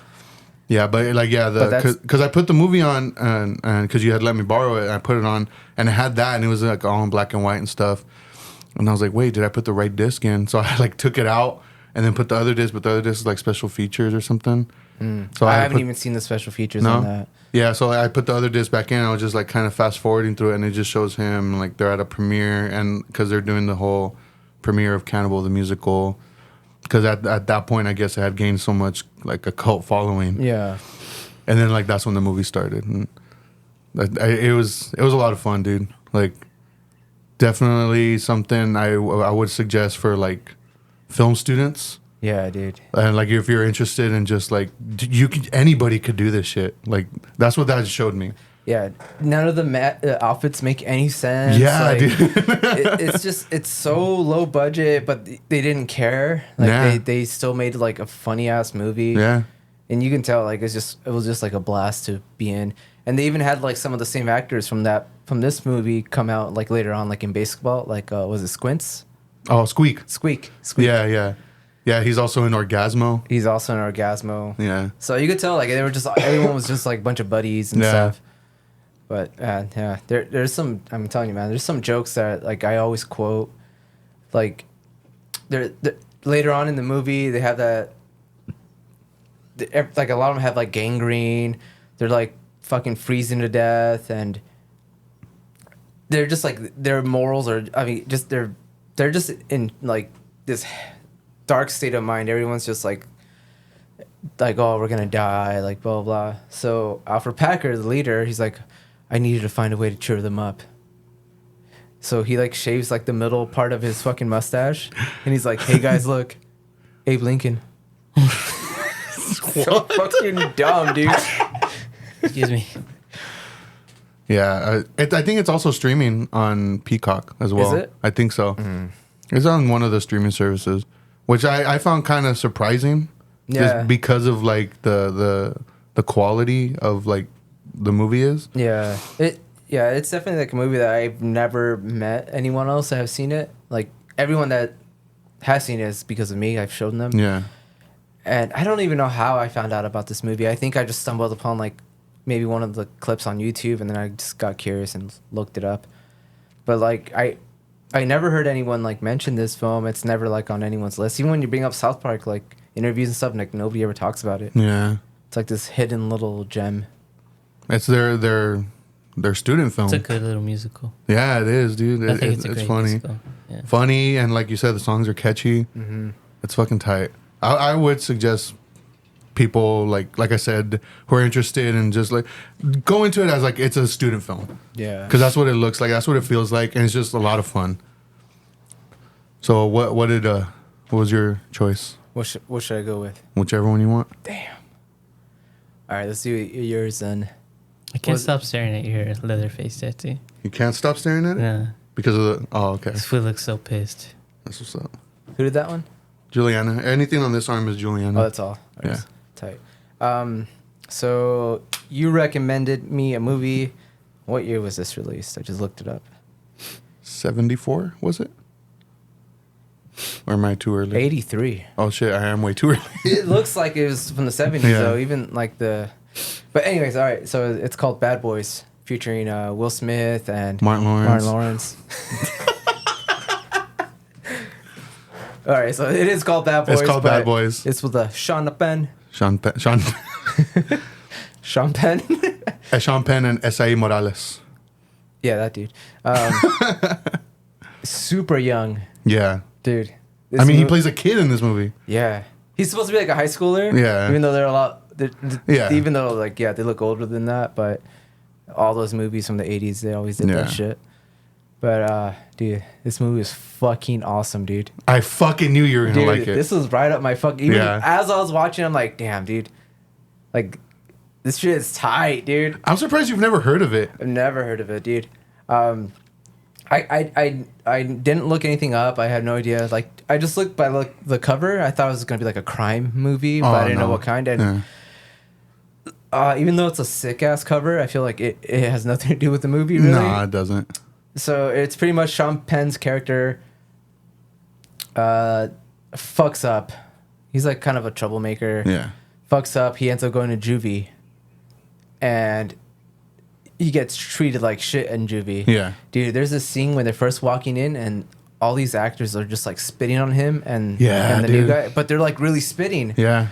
Speaker 1: Yeah, but like
Speaker 3: But that's-
Speaker 1: because I put the movie on and because you had let me borrow it, and I put it on and it had that and it was like all in black and white and stuff. And I was like, wait, did I put the right disc in? So I like took it out and then put the other disc, but the other disc is like special features or something. So
Speaker 3: I haven't even seen the special features on that.
Speaker 1: Yeah, so I put the other disc back in. I was just like kind of fast forwarding through it, and it just shows him like they're at a premiere, and because they're doing the whole premiere of Cannibal the Musical. Because at that point, I guess it had gained so much like a cult following.
Speaker 3: Yeah.
Speaker 1: And then like that's when the movie started, and it was a lot of fun, dude. Like definitely something I would suggest for like film students.
Speaker 3: Yeah, dude.
Speaker 1: And like if you're interested in just like anybody could do this shit. Like that's what that showed me.
Speaker 3: Yeah. None of the outfits make any sense.
Speaker 1: Yeah,
Speaker 3: like,
Speaker 1: dude.
Speaker 3: it's so low budget, but they didn't care. Like
Speaker 1: Yeah.
Speaker 3: they still made like a funny ass movie.
Speaker 1: Yeah.
Speaker 3: And you can tell like it was just like a blast to be in. And they even had like some of the same actors from this movie come out like later on, like in basketball. Like was it Squints?
Speaker 1: Oh, Squeak.
Speaker 3: Squeak.
Speaker 1: Yeah. He's also in Orgasmo.
Speaker 3: He's also in Orgasmo.
Speaker 1: Yeah.
Speaker 3: So you could tell like they were just everyone was just like a bunch of buddies and
Speaker 1: Yeah.
Speaker 3: stuff. But yeah, there's some. I'm telling you, man. There's some jokes that like I always quote. Like, later on in the movie, they have that. Like a lot of them have like gangrene. They're like fucking freezing to death, and they're just like their morals are. I mean, just they're just in like this dark state of mind. Everyone's just like, oh, we're gonna die, like blah blah. So Alfred Packer, the leader, he's like, I needed to find a way to cheer them up. So he like shaves like the middle part of his fucking mustache, and he's like, hey guys, look, Abe Lincoln. So fucking dumb, dude.
Speaker 2: Excuse me.
Speaker 1: Yeah. I think it's also streaming on Peacock as well.
Speaker 3: Is it?
Speaker 1: I think so. It's on one of the streaming services, which I found kind of surprising.
Speaker 3: Yeah.
Speaker 1: Just because of like the quality of like the movie is.
Speaker 3: Yeah, it's definitely like a movie that I've never met anyone else that have seen it. Like everyone that has seen it is because of me. I've shown them.
Speaker 1: Yeah.
Speaker 3: And I don't even know how I found out about this movie. I think I just stumbled upon like maybe one of the clips on YouTube, and then I just got curious and looked it up. But like I never heard anyone like mention this film. It's never like on anyone's list. Even when you bring up South Park, like interviews and stuff, like nobody ever talks about it.
Speaker 1: Yeah.
Speaker 3: It's like this hidden little gem.
Speaker 1: It's their student film.
Speaker 2: It's a good little musical.
Speaker 1: Yeah, it is, dude.
Speaker 2: I think it's a
Speaker 1: It's
Speaker 2: great
Speaker 1: funny.
Speaker 2: musical. Yeah.
Speaker 1: Funny, and like you said, the songs are catchy.
Speaker 3: Mm-hmm.
Speaker 1: It's fucking tight. I would suggest people like I said who are interested and just like go into it as like it's a student film,
Speaker 3: Yeah.
Speaker 1: because that's what it looks like, that's what it feels like, and it's just a lot of fun. So what was your choice?
Speaker 3: What should I go with?
Speaker 1: Whichever one you want.
Speaker 3: Damn. All right, let's do yours then.
Speaker 2: I can't stop staring at your Leatherface tattoo.
Speaker 1: You can't stop staring at it
Speaker 2: Yeah.
Speaker 1: because of the. Oh, okay.
Speaker 2: This fool looks so pissed.
Speaker 1: That's what's up.
Speaker 3: Who did that one?
Speaker 1: Juliana. Anything on this arm is Juliana.
Speaker 3: Oh, that's all.
Speaker 1: Yeah.
Speaker 3: Tight. So you recommended me a movie. What year was this released? I just looked it up.
Speaker 1: 74 was it? Or am I too early?
Speaker 3: 83.
Speaker 1: Oh shit! I am way too early.
Speaker 3: It looks like it was from the 70s,
Speaker 1: Yeah.
Speaker 3: though. Even like the. But anyways, all right. So it's called Bad Boys, featuring Will Smith and
Speaker 1: Martin Lawrence.
Speaker 3: All right, so it is called Bad Boys.
Speaker 1: It's called Bad Boys.
Speaker 3: It's with Sean Penn.
Speaker 1: Sean Penn and S.A. Morales.
Speaker 3: Yeah, that dude. Super young,
Speaker 1: Yeah.
Speaker 3: dude.
Speaker 1: I mean, he plays a kid in this movie.
Speaker 3: Yeah, he's supposed to be like a high schooler.
Speaker 1: Yeah.
Speaker 3: Even though they're a lot.
Speaker 1: Yeah.
Speaker 3: Even though like they look older than that, but all those movies from the 80s, they always did
Speaker 1: Yeah.
Speaker 3: that shit. But dude, this movie is fucking awesome, dude.
Speaker 1: I fucking knew you were gonna
Speaker 3: Dude,
Speaker 1: like it.
Speaker 3: this was right up my fucking. Even
Speaker 1: Yeah.
Speaker 3: as I was watching, I'm like, damn, dude, like this shit is tight, dude.
Speaker 1: I'm surprised you've never heard of it.
Speaker 3: I've never heard of it, dude. I didn't look anything up. I had no idea. Like I just looked by the cover. I thought it was gonna be like a crime movie, but I didn't know what kind. And even though it's a sick ass cover, I feel like it has nothing to do with the movie, really.
Speaker 1: Nah, it doesn't.
Speaker 3: So it's pretty much Sean Penn's character fucks up. He's like kind of a troublemaker.
Speaker 1: Yeah.
Speaker 3: Fucks up. He ends up going to juvie. And he gets treated like shit in juvie.
Speaker 1: Yeah.
Speaker 3: Dude, there's this scene when they're first walking in and all these actors are just like spitting on him and the new
Speaker 1: dude.
Speaker 3: guy. But they're like really spitting.
Speaker 1: Yeah.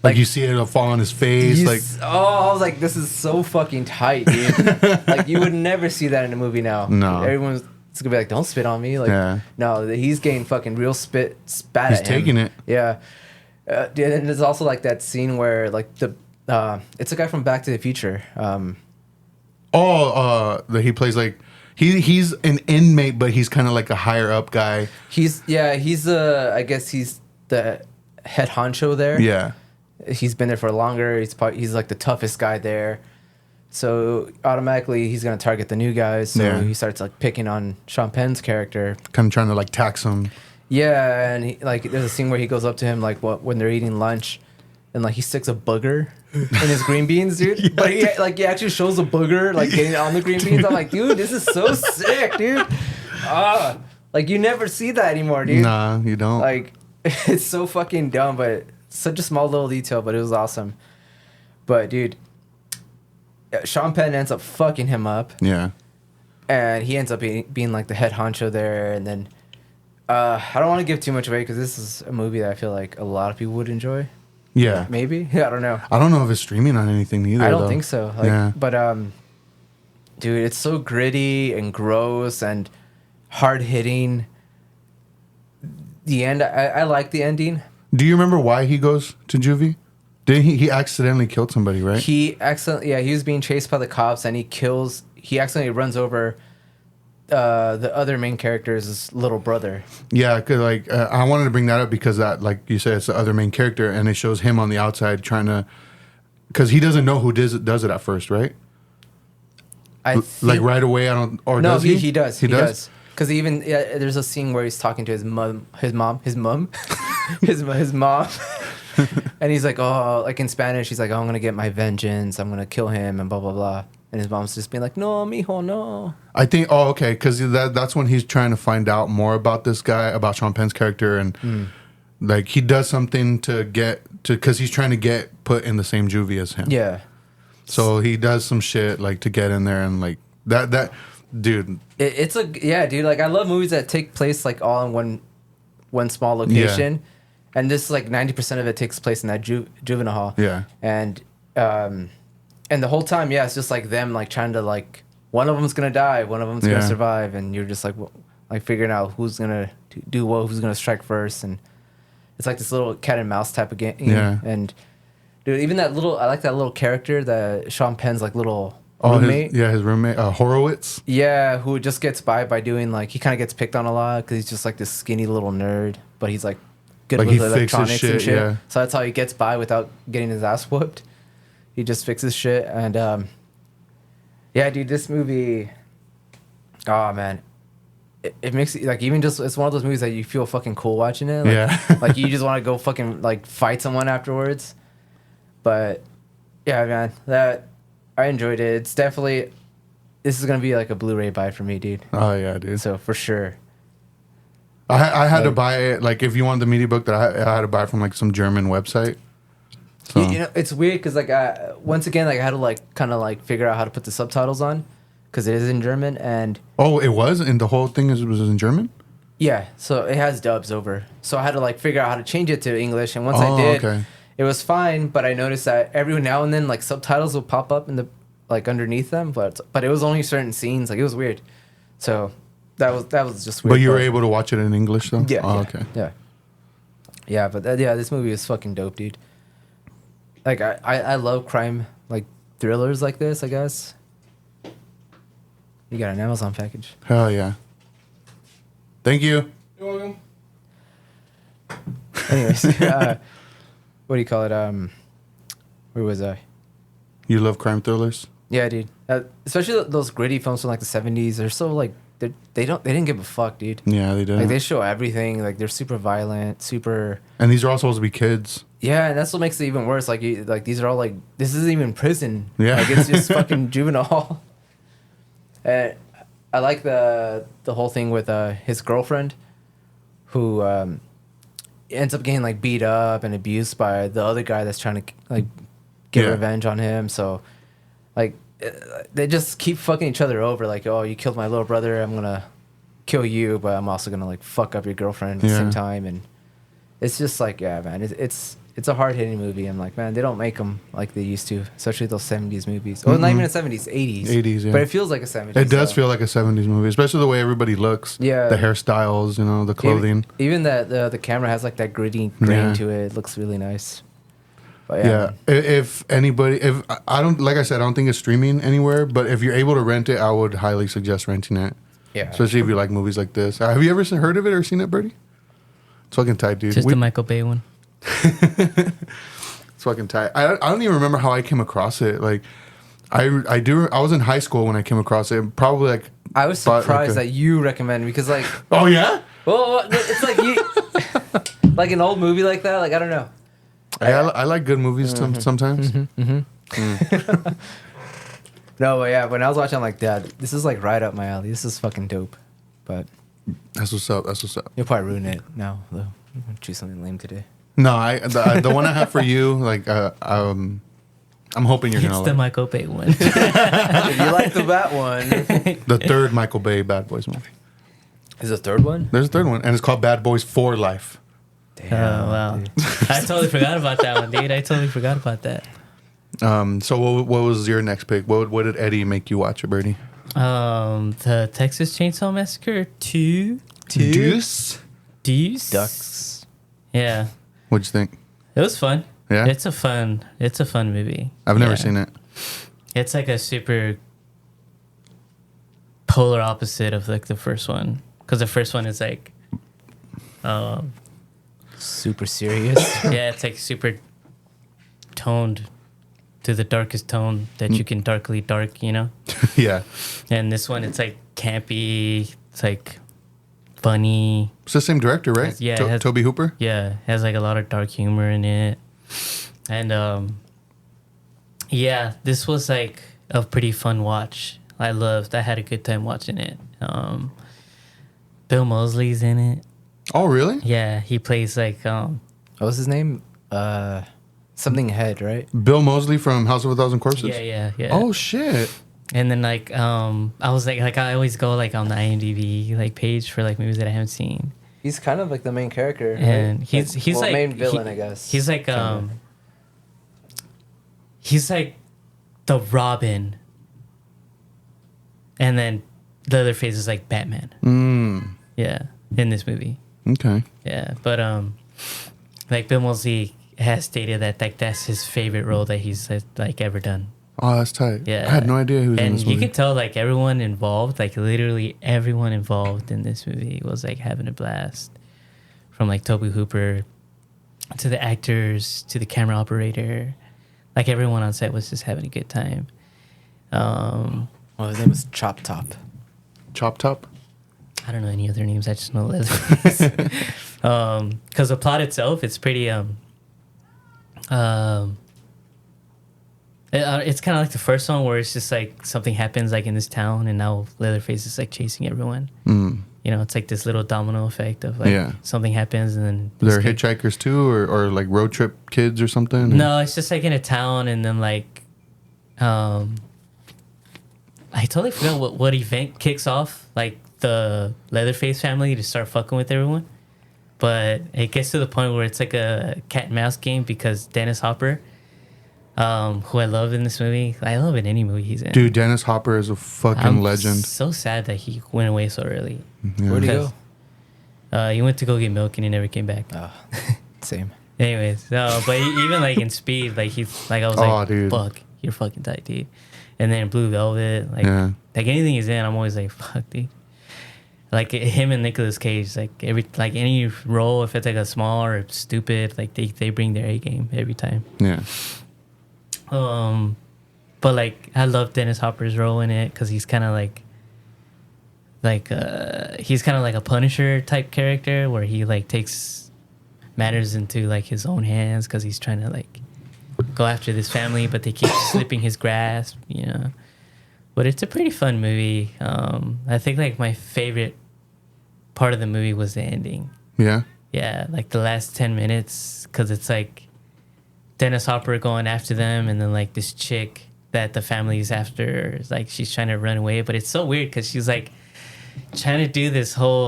Speaker 1: Like you see it fall on his face. Like
Speaker 3: I was like, this is so fucking tight, dude. Like you would never see that in a movie now.
Speaker 1: No.
Speaker 3: Everyone's gonna be like, don't spit on me. Like,
Speaker 1: Yeah.
Speaker 3: no, he's getting fucking real spat
Speaker 1: He's
Speaker 3: at him.
Speaker 1: taking it.
Speaker 3: Yeah. Dude, and there's also like that scene where like it's a guy from Back to the Future.
Speaker 1: That he plays like he's an inmate, but he's kind of like a higher up guy.
Speaker 3: He's I guess he's the head honcho there.
Speaker 1: Yeah.
Speaker 3: He's been there for longer. He's like the toughest guy there. So automatically he's gonna target the new guys. So
Speaker 1: Yeah.
Speaker 3: he starts like picking on Sean Penn's character.
Speaker 1: Kind of trying to like tax him.
Speaker 3: Yeah, and he, like there's a scene where he goes up to him like when they're eating lunch, and like he sticks a booger in his green beans, dude.
Speaker 1: Yeah,
Speaker 3: But he actually shows a booger like getting on the green beans. I'm like, dude, this is so sick, dude. Like you never see that anymore, dude.
Speaker 1: Nah, you don't.
Speaker 3: Like it's so fucking dumb, but such a small little detail, but it was awesome. But dude, Sean Penn ends up fucking him up.
Speaker 1: Yeah.
Speaker 3: And he ends up being like the head honcho there, and then I don't want to give too much away because this is a movie that I feel like a lot of people would enjoy.
Speaker 1: Yeah.
Speaker 3: Maybe. I don't know.
Speaker 1: I don't know if it's streaming on anything either.
Speaker 3: I don't
Speaker 1: though.
Speaker 3: think so. Like,
Speaker 1: Yeah.
Speaker 3: But dude, it's so gritty and gross and hard hitting. The end, I like the ending.
Speaker 1: Do you remember why he goes to juvie? Did he accidentally killed somebody, right?
Speaker 3: He was being chased by the cops and he accidentally runs over the other main character's little brother.
Speaker 1: Yeah, cause like I wanted to bring that up because that, like you said, it's the other main character, and it shows him on the outside trying to, because he doesn't know who does it at first, right? Like right away.
Speaker 3: No,
Speaker 1: does he?
Speaker 3: He does.
Speaker 1: He does.
Speaker 3: Because even there's a scene where he's talking to his mom, his mom, and he's like, oh, like in Spanish, he's like, oh, I'm gonna get my vengeance. I'm gonna kill him and blah blah blah. And his mom's just being like, no, mijo, no.
Speaker 1: I think. Oh, okay, because that's when he's trying to find out more about this guy, about Sean Penn's character, and like he does something to get to, because he's trying to get put in the same juvie as him.
Speaker 3: Yeah.
Speaker 1: So he does some shit like to get in there and like that dude.
Speaker 3: It's dude. Like I love movies that take place like all in one small location, and this like 90% of it takes place in that juvenile hall.
Speaker 1: Yeah.
Speaker 3: And the whole time, it's just like them like trying to like one of them's gonna die, one of them's gonna survive, and you're just like like figuring out who's gonna do what, who's gonna strike first, and it's like this little cat and mouse type of game.
Speaker 1: Yeah.
Speaker 3: And dude, even I like that little character, that Sean Penn's like little roommate.
Speaker 1: His roommate, Horowitz.
Speaker 3: Yeah, who just gets by doing like, he kind of gets picked on a lot because he's just like this skinny little nerd, but he's like good
Speaker 1: Like
Speaker 3: with
Speaker 1: he
Speaker 3: electronics
Speaker 1: fixes shit,
Speaker 3: and shit.
Speaker 1: yeah.
Speaker 3: So that's how he gets by without getting his ass whooped. He just fixes shit. And yeah, dude, this movie, oh man, it makes you like, even just, it's one of those movies that you feel fucking cool watching it. Like,
Speaker 1: Yeah.
Speaker 3: like you just want to go fucking like fight someone afterwards. But yeah, man, that I enjoyed it. It's definitely, this is gonna be like a Blu-ray buy for me, dude.
Speaker 1: Oh yeah, dude.
Speaker 3: So for sure.
Speaker 1: I had to buy it. Like if you want the media book, that I had to buy from like some German website. So.
Speaker 3: You know, it's weird because like once again, like I had to like kind of like figure out how to put the subtitles on because it is in German. And
Speaker 1: Oh, it was, and the whole thing was in German.
Speaker 3: yeah, so it has dubs over. So I had to like figure out how to change it to English. And once I did,
Speaker 1: okay.
Speaker 3: it was fine. But I noticed that every now and then like subtitles will pop up in the like underneath them, but it was only certain scenes. Like it was weird. So that was just weird.
Speaker 1: But you were able to watch it in English though.
Speaker 3: Yeah.
Speaker 1: Oh,
Speaker 3: yeah,
Speaker 1: okay.
Speaker 3: Yeah. Yeah, but this movie is fucking dope, dude. Like I love crime like thrillers like this, I guess. You got an Amazon package.
Speaker 1: Hell yeah. Thank you. You're welcome.
Speaker 3: Anyways, what do you call it? Where was I?
Speaker 1: You love crime thrillers?
Speaker 3: Yeah, dude. Especially those gritty films from like the 70s. They're so like they didn't give a fuck, dude.
Speaker 1: Yeah, they do.
Speaker 3: Like they show everything. Like they're super violent, super.
Speaker 1: And these are all supposed to be kids.
Speaker 3: Yeah, and that's what makes it even worse. Like like these are all like, this isn't even prison.
Speaker 1: Yeah.
Speaker 3: Like it's just fucking juvenile hall. And I like the whole thing with his girlfriend, who ends up getting like beat up and abused by the other guy that's trying to like get revenge on him. So like they just keep fucking each other over. Like, oh, you killed my little brother, I'm gonna kill you, but I'm also gonna like fuck up your girlfriend at the same time. And it's just like, yeah, man, it's a hard-hitting movie. I'm like, man, they don't make them like they used to, especially those 70s movies. Well, not even the 70s, 80s.
Speaker 1: 80s, yeah.
Speaker 3: But it feels like a 70s.
Speaker 1: It does feel like a 70s movie, especially the way everybody looks.
Speaker 3: Yeah.
Speaker 1: The hairstyles, you know, the clothing.
Speaker 3: Even that the camera has like that gritty grain to it. It looks really nice. But
Speaker 1: Yeah. If anybody, I don't, like I said, I don't think it's streaming anywhere, but if you're able to rent it, I would highly suggest renting it.
Speaker 3: Yeah.
Speaker 1: Especially if you like movies like this. Have you ever heard of it or seen it, Birdie? It's fucking tight, dude.
Speaker 2: Just the Michael Bay one.
Speaker 1: It's fucking tight. I don't even remember how I came across it. Like, I was in high school when I came across it. Probably like.
Speaker 3: I was surprised that you recommended, because like.
Speaker 1: Oh yeah.
Speaker 3: Well, it's like you, like an old movie like that. Like I don't know.
Speaker 1: I like good movies sometimes.
Speaker 3: No, but yeah, when I was watching, I'm like, Dad, this is like right up my alley. This is fucking dope. But
Speaker 1: That's what's up. That's what's up.
Speaker 3: you'll probably ruin it now, though. I'm gonna choose something lame today.
Speaker 1: No, the one I have for you, like, I'm hoping you're
Speaker 2: It's
Speaker 1: gonna
Speaker 2: the
Speaker 1: like
Speaker 2: Michael Bay one.
Speaker 3: If you like the Bat one,
Speaker 1: the third Michael Bay Bad Boys movie.
Speaker 3: is the third one?
Speaker 1: There's a third one, and it's called Bad Boys for Life.
Speaker 3: Damn.
Speaker 2: Oh wow! I totally forgot about that one, dude. I totally forgot about that.
Speaker 1: So what was your next pick? What did Eddie make you watch, Birdie?
Speaker 2: The Texas Chainsaw Massacre 2.
Speaker 1: Deuce.
Speaker 3: Ducks.
Speaker 2: Yeah,
Speaker 1: What'd you think?
Speaker 2: it was fun.
Speaker 1: Yeah?
Speaker 2: It's a fun movie.
Speaker 1: I've never
Speaker 2: Yeah.
Speaker 1: seen it.
Speaker 2: It's like a super polar opposite of like the first one, because the first one is like,
Speaker 3: Super serious.
Speaker 2: yeah, it's like super toned to the darkest tone that you can dark, you know.
Speaker 1: Yeah.
Speaker 2: And this one, it's like campy. It's like funny.
Speaker 1: It's the same director, right?
Speaker 2: Yeah, it has-
Speaker 1: Toby Hooper.
Speaker 2: Yeah, it has like a lot of dark humor in it. And yeah, this was like a pretty fun watch. I had a good time watching it. Bill Moseley's in it.
Speaker 1: Oh, really?
Speaker 2: Yeah, he plays like
Speaker 3: What was his name? Something Head, right?
Speaker 1: Bill Moseley from House of a Thousand Corpses.
Speaker 2: Yeah.
Speaker 1: Oh shit.
Speaker 2: And then like I was like I always go like on the IMDb like page for like movies that I haven't seen.
Speaker 3: He's kind of like the main character,
Speaker 2: And
Speaker 3: right?
Speaker 2: he's
Speaker 3: well,
Speaker 2: like
Speaker 3: main villain, I guess.
Speaker 2: He's like he's like the Robin. And then the other face is like Batman. Yeah, in this movie.
Speaker 1: Okay.
Speaker 2: Yeah, but like Bill Moseley has stated that like that's his favorite role that he's like ever done.
Speaker 1: Oh, that's tight.
Speaker 2: Yeah,
Speaker 1: I had no idea who was in
Speaker 2: and
Speaker 1: this movie.
Speaker 2: you can tell like everyone involved, like literally everyone involved in this movie was like having a blast, from like Toby Hooper to the actors to the camera operator, like everyone on set was just having a good time.
Speaker 3: Well, his name was Chop Top.
Speaker 1: Chop Top.
Speaker 2: I don't know any other names. I just know Leatherface. Because the plot itself, it's pretty it's kind of like the first one where it's just like something happens like in this town and now Leatherface is like chasing everyone. You know, it's like this little domino effect of like something happens and then
Speaker 1: They're hitchhikers too, or like road trip kids or something.
Speaker 2: No, it's just like in a town and then like I totally forgot what event kicks off like the Leatherface family to start fucking with everyone. But it gets to the point where it's like a cat and mouse game because Dennis Hopper, who I love in this movie, I love in any movie he's in.
Speaker 1: Dude, Dennis Hopper is a fucking legend.
Speaker 2: So sad that he went away so early.
Speaker 1: Yeah.
Speaker 3: Where'd he go?
Speaker 2: He went to go get milk and he never came back.
Speaker 3: Oh, same.
Speaker 2: Anyways, but even like in Speed, like he's like I was like,
Speaker 1: dude.
Speaker 2: fuck, you're fucking tight, dude. And then Blue Velvet, like anything he's in, I'm always like, fuck, dude. Like him and Nicolas Cage, like any role, if it's like a small or stupid, like they bring their A game every time.
Speaker 1: Yeah.
Speaker 2: But like I love Dennis Hopper's role in it because he's kind of he's kind of like a Punisher type character where he like takes matters into like his own hands because he's trying to like go after this family, but they keep slipping his grasp, you know. But it's a pretty fun movie. I think like my favorite part of the movie was the ending.
Speaker 1: Yeah.
Speaker 2: Yeah, like the last 10 minutes, because it's like Dennis Hopper going after them, and then like this chick that the family is after, is like she's trying to run away, but it's so weird because she's like trying to do this whole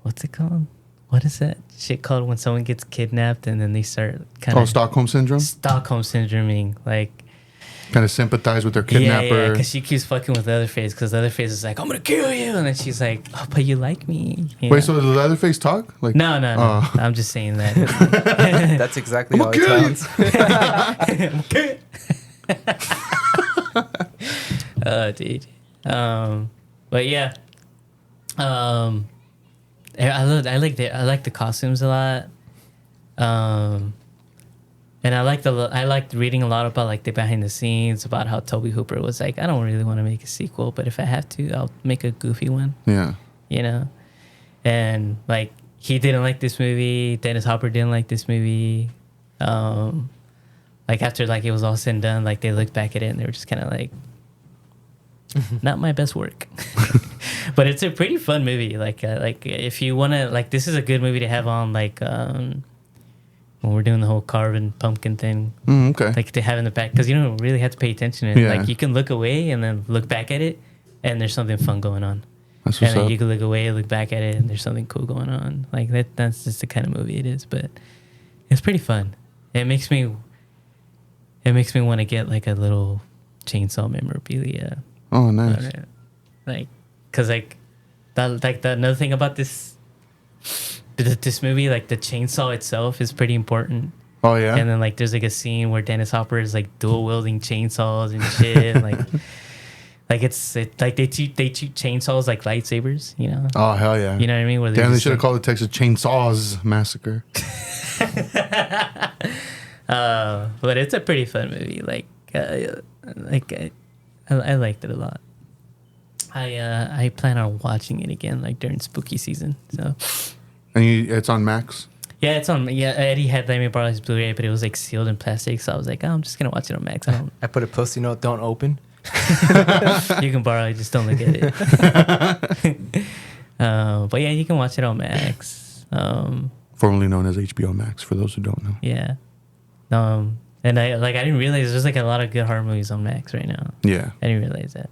Speaker 2: what's it called? What is that shit called when someone gets kidnapped and then they start kind of
Speaker 1: Stockholm syndrome.
Speaker 2: Stockholm syndroming, like.
Speaker 1: Kind of sympathize with their kidnapper.
Speaker 2: Yeah, because she keeps fucking with Leatherface because Leatherface is like, I'm gonna kill you, and then she's like, oh, but you like me. You know?
Speaker 1: Wait, so does Leatherface talk? Like,
Speaker 2: no. I'm just saying that.
Speaker 3: That's exactly how it sounds.
Speaker 2: Okay. Oh, dude. But yeah. I like the costumes a lot. And I liked reading a lot about like the behind the scenes about how Toby Hooper was like, I don't really want to make a sequel, but if I have to, I'll make a goofy one.
Speaker 1: Yeah.
Speaker 2: You know? And like he didn't like this movie. Dennis Hopper didn't like this movie. Like after like it was all said and done, like they looked back at it and they were just kind of like, not my best work. But it's a pretty fun movie. Like if you want to, like, this is a good movie to have on like when we're doing the whole carving pumpkin thing.
Speaker 1: Okay.
Speaker 2: Like to have in the back, because you don't really have to pay attention to it.
Speaker 1: Yeah.
Speaker 2: Like you can look away and then look back at it, and there's something fun going on.
Speaker 1: That's
Speaker 2: And
Speaker 1: what's
Speaker 2: then
Speaker 1: up.
Speaker 2: you can look away, look back at it, and there's something cool going on. Like that's just the kind of movie it is. But it's pretty fun. It makes me want to get like a little chainsaw memorabilia.
Speaker 1: Oh, nice.
Speaker 2: Like, cause like the another thing about this movie, like the chainsaw itself is pretty important.
Speaker 1: Oh, yeah?
Speaker 2: And then like there's like a scene where Dennis Hopper is like dual wielding chainsaws and shit. like like they treat chainsaws like lightsabers, you know?
Speaker 1: Oh, hell yeah.
Speaker 2: You know what I mean? Where
Speaker 1: Damn, they
Speaker 2: just,
Speaker 1: should have
Speaker 2: like,
Speaker 1: called it Texas Chainsaws Massacre.
Speaker 2: but it's a pretty fun movie. I liked it a lot. I plan on watching it again like during spooky season. So
Speaker 1: And it's on Max?
Speaker 2: yeah, it's on. Yeah, Eddie had let me borrow his Blu-ray, but it was like sealed in plastic. So I was like, oh, I'm just gonna watch it on Max.
Speaker 3: I put a post-it note, don't open.
Speaker 2: You can borrow it, just don't look at it. But yeah, you can watch it on Max.
Speaker 1: Formerly known as HBO Max, for those who don't know.
Speaker 2: Yeah. And I didn't realize there's like a lot of good horror movies on Max right now.
Speaker 1: Yeah.
Speaker 2: I didn't realize that.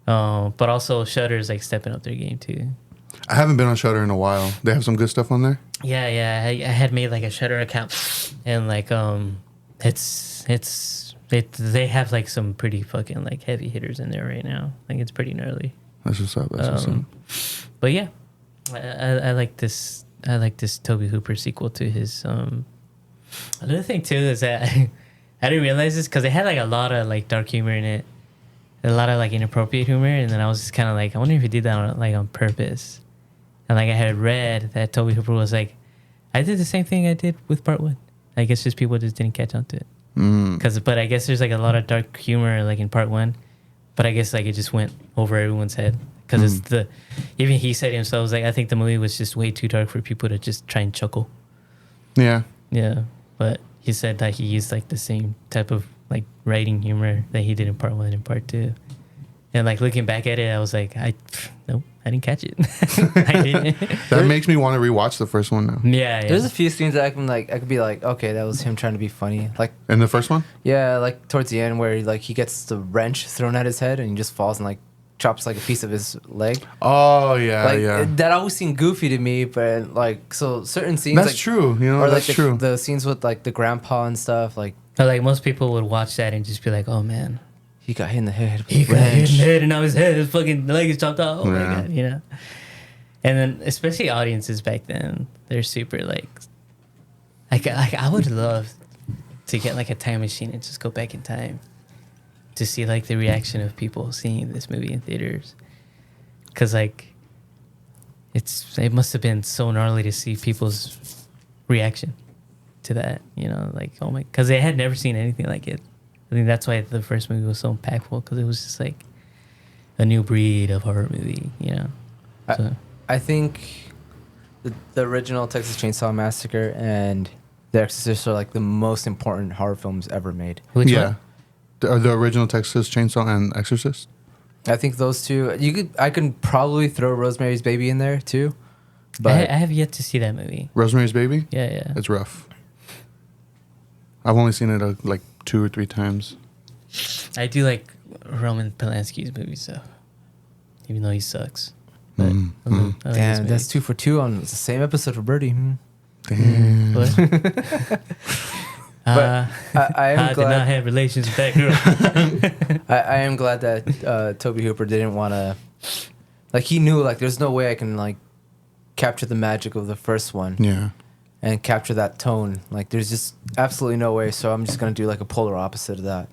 Speaker 2: But also Shudder is like stepping up their game too.
Speaker 1: I haven't been on Shudder in a while. They have some good stuff on there.
Speaker 2: Yeah. I had made like a Shudder account, and like they have like some pretty fucking like heavy hitters in there right now. Like it's pretty gnarly.
Speaker 1: That's what's up. That's what's up.
Speaker 2: But yeah, I like this. I like this Toby Hooper sequel to his. Another thing too is that I didn't realize this because it had like a lot of like dark humor in it, a lot of like inappropriate humor, and then I was just kind of like, I wonder if he did that on purpose. And like I had read that Toby Hooper was like, I did the same thing I did with part one. I guess just people just didn't catch on to it. But I guess there's like a lot of dark humor like in part one, but I guess like it just went over everyone's head because it's even he said himself was like, I think the movie was just way too dark for people to just try and chuckle.
Speaker 1: Yeah.
Speaker 2: But he said that he used like the same type of like writing humor that he did in part one and part two, and like looking back at it, I was like, nope, I didn't catch it. I didn't.
Speaker 1: That makes me want to rewatch the first one now.
Speaker 2: Yeah.
Speaker 3: There's a few scenes that I could be like, okay, that was him trying to be funny. Like
Speaker 1: In the first one?
Speaker 3: yeah, like towards the end where like he gets the wrench thrown at his head and he just falls and like chops like a piece of his leg.
Speaker 1: Oh yeah,
Speaker 3: Like
Speaker 1: yeah.
Speaker 3: that always seemed goofy to me, but like so certain scenes
Speaker 1: That's
Speaker 3: like,
Speaker 1: true. You know,
Speaker 3: or
Speaker 1: that's
Speaker 3: like
Speaker 1: true.
Speaker 3: the scenes with like the grandpa and stuff, like
Speaker 2: But like most people would watch that and just be like, oh man,
Speaker 3: he got hit in the head. With
Speaker 2: he
Speaker 3: a
Speaker 2: got hit in
Speaker 3: wrench.
Speaker 2: the head and now his head, his fucking leg is chopped off. Oh my
Speaker 1: Yeah.
Speaker 2: god, you know. And then especially audiences back then, they're super like I would love to get like a time machine and just go back in time to see like the reaction of people seeing this movie in theaters. Cause like it must have been so gnarly to see people's reaction to that, you know, like oh my, cause they had never seen anything like it. I think that's why the first movie was so impactful, because it was just like a new breed of horror movie, you know. So.
Speaker 3: I think the original Texas Chainsaw Massacre and The Exorcist are like the most important horror films ever made.
Speaker 2: Which
Speaker 1: yeah.
Speaker 2: one?
Speaker 1: The original Texas Chainsaw and Exorcist.
Speaker 3: I think those two. I could probably throw Rosemary's Baby in there too, but
Speaker 2: I have yet to see that movie.
Speaker 1: Rosemary's Baby?
Speaker 2: Yeah.
Speaker 1: It's rough. I've only seen it like 2 or 3 times.
Speaker 2: I do like Roman Polanski's movies though, even though he sucks. But I like his
Speaker 3: damn, that's
Speaker 2: movies.
Speaker 3: 2 for 2 on the same episode for Birdy.
Speaker 1: Damn.
Speaker 2: What?
Speaker 3: But I am
Speaker 2: I did not
Speaker 3: glad.
Speaker 2: have relations with that girl.
Speaker 3: I am glad that Toby Hooper didn't want to. Like he knew like there's no way I can like capture the magic of the first one
Speaker 1: Yeah.
Speaker 3: and capture that tone. Like there's just absolutely no way. So I'm just gonna do like a polar opposite of that,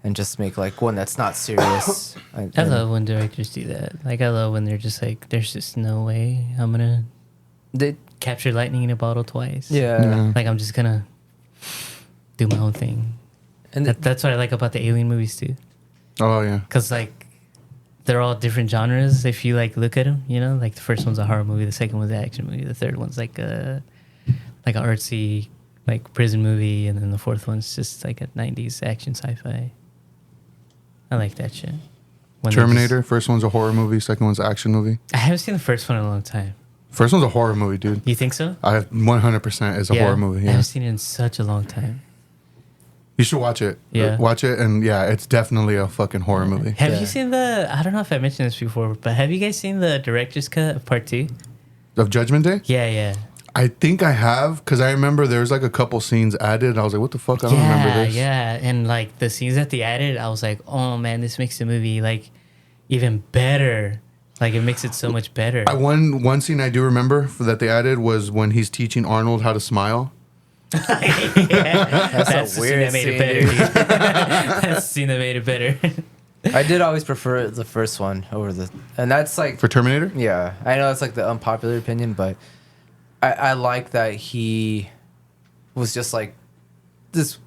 Speaker 3: and just make like one that's not serious.
Speaker 2: I love when directors do that. Like I love when they're just like, there's just no way I'm gonna
Speaker 3: They,
Speaker 2: capture lightning in a bottle twice.
Speaker 3: yeah.
Speaker 2: Like I'm just gonna do my own thing.
Speaker 3: And
Speaker 2: That's what I like about the Alien movies too.
Speaker 1: Oh yeah.
Speaker 2: Cause like they're all different genres. If you like look at them, you know, like the first one's a horror movie, the second one's an action movie, the third one's like a artsy like prison movie, and then the fourth one's just like a 90s action sci-fi. I like that shit. When they
Speaker 1: Terminator. First one's a horror movie. Second one's an action movie.
Speaker 2: I haven't seen the first one in a long time.
Speaker 1: First one's a horror movie, dude.
Speaker 2: You think so?
Speaker 1: I have 100% is a horror movie.
Speaker 2: I
Speaker 1: Yeah.
Speaker 2: haven't seen it in such a long time.
Speaker 1: You should watch it.
Speaker 2: Yeah.
Speaker 1: Watch it, and yeah, it's definitely a fucking horror movie.
Speaker 2: Have
Speaker 3: Yeah.
Speaker 2: you seen I don't know if I mentioned this before, but have you guys seen the director's cut of part 2?
Speaker 1: Of Judgment Day?
Speaker 2: Yeah.
Speaker 1: I think I have, because I remember there was like a couple scenes added. I was like, what the fuck? I don't remember this.
Speaker 2: Yeah. And like the scenes that they added, I was like, oh man, this makes the movie like even better. Like it makes it so much better.
Speaker 1: One scene I do remember that they added was when he's teaching Arnold how to smile.
Speaker 3: that's
Speaker 2: That's
Speaker 3: a
Speaker 2: the
Speaker 3: weird
Speaker 2: scene that made
Speaker 3: scene,
Speaker 2: it better.
Speaker 3: dude.
Speaker 2: Dude. That's the scene that made it better.
Speaker 3: I did always prefer the first one over and that's like
Speaker 1: For Terminator?
Speaker 3: yeah. I know it's like the unpopular opinion, but I like that he was just like this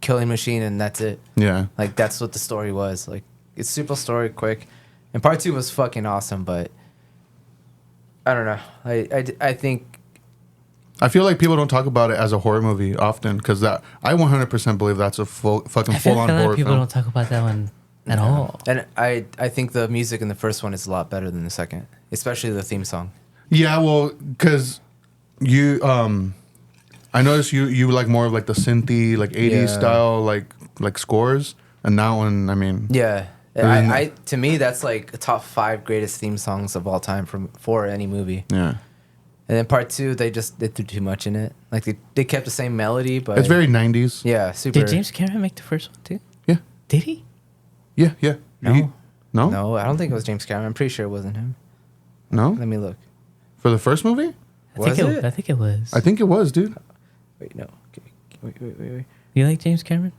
Speaker 3: killing machine and that's it.
Speaker 1: Yeah.
Speaker 3: Like that's what the story was. Like it's super story quick, and part 2 was fucking awesome. But I don't know. I think
Speaker 1: I feel like people don't talk about it as a horror movie often, because I 100% believe that's a fucking
Speaker 2: I feel
Speaker 1: full-on
Speaker 2: like a lot
Speaker 1: horror
Speaker 2: of people
Speaker 1: film.
Speaker 2: don't talk about that one at all.
Speaker 3: and I think the music in the first one is a lot better than the second, especially the theme song.
Speaker 1: Yeah, well, because you I noticed you like more of like the synthy, like 80s style, like scores. And that one, I mean,
Speaker 3: Yeah.
Speaker 1: then-
Speaker 3: I to me that's like the top 5 greatest theme songs of all time for any movie.
Speaker 1: yeah,
Speaker 3: And then part 2, they threw too much in it. Like they kept the same melody, but
Speaker 1: it's very 90s.
Speaker 3: yeah, super.
Speaker 2: Did James Cameron make the first one too?
Speaker 1: Yeah,
Speaker 2: Did he?
Speaker 1: yeah.
Speaker 3: No.
Speaker 1: No,
Speaker 3: No, I don't think it was James Cameron. I'm pretty sure it wasn't him.
Speaker 1: no.
Speaker 3: Let me look.
Speaker 1: For the first movie,
Speaker 3: Was it?
Speaker 2: I think it was.
Speaker 1: I think it was, dude.
Speaker 3: Wait, no. Okay. Wait.
Speaker 2: You like James Cameron?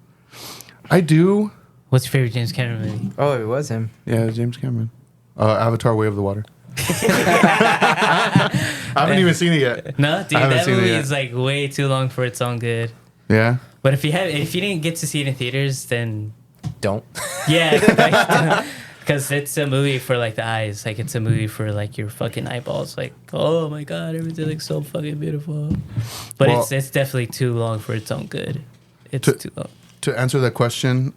Speaker 1: I do.
Speaker 2: What's your favorite James Cameron movie?
Speaker 3: Oh, it was him.
Speaker 1: Yeah, James Cameron. Avatar: Way of the Water. I haven't even seen it yet.
Speaker 2: No, dude,
Speaker 1: I haven't
Speaker 2: that
Speaker 1: seen it
Speaker 2: movie
Speaker 1: yet.
Speaker 2: is like way too long for its own good.
Speaker 1: Yeah.
Speaker 2: But if you didn't get to see it in theaters, then
Speaker 3: Don't.
Speaker 2: yeah, because it's a movie for like the eyes. Like it's a movie for like your fucking eyeballs. Like, oh my god, everything looks so fucking beautiful. But
Speaker 1: Well-
Speaker 2: it's definitely too long for its own good. It's
Speaker 1: To-
Speaker 2: too long.
Speaker 1: To answer that question,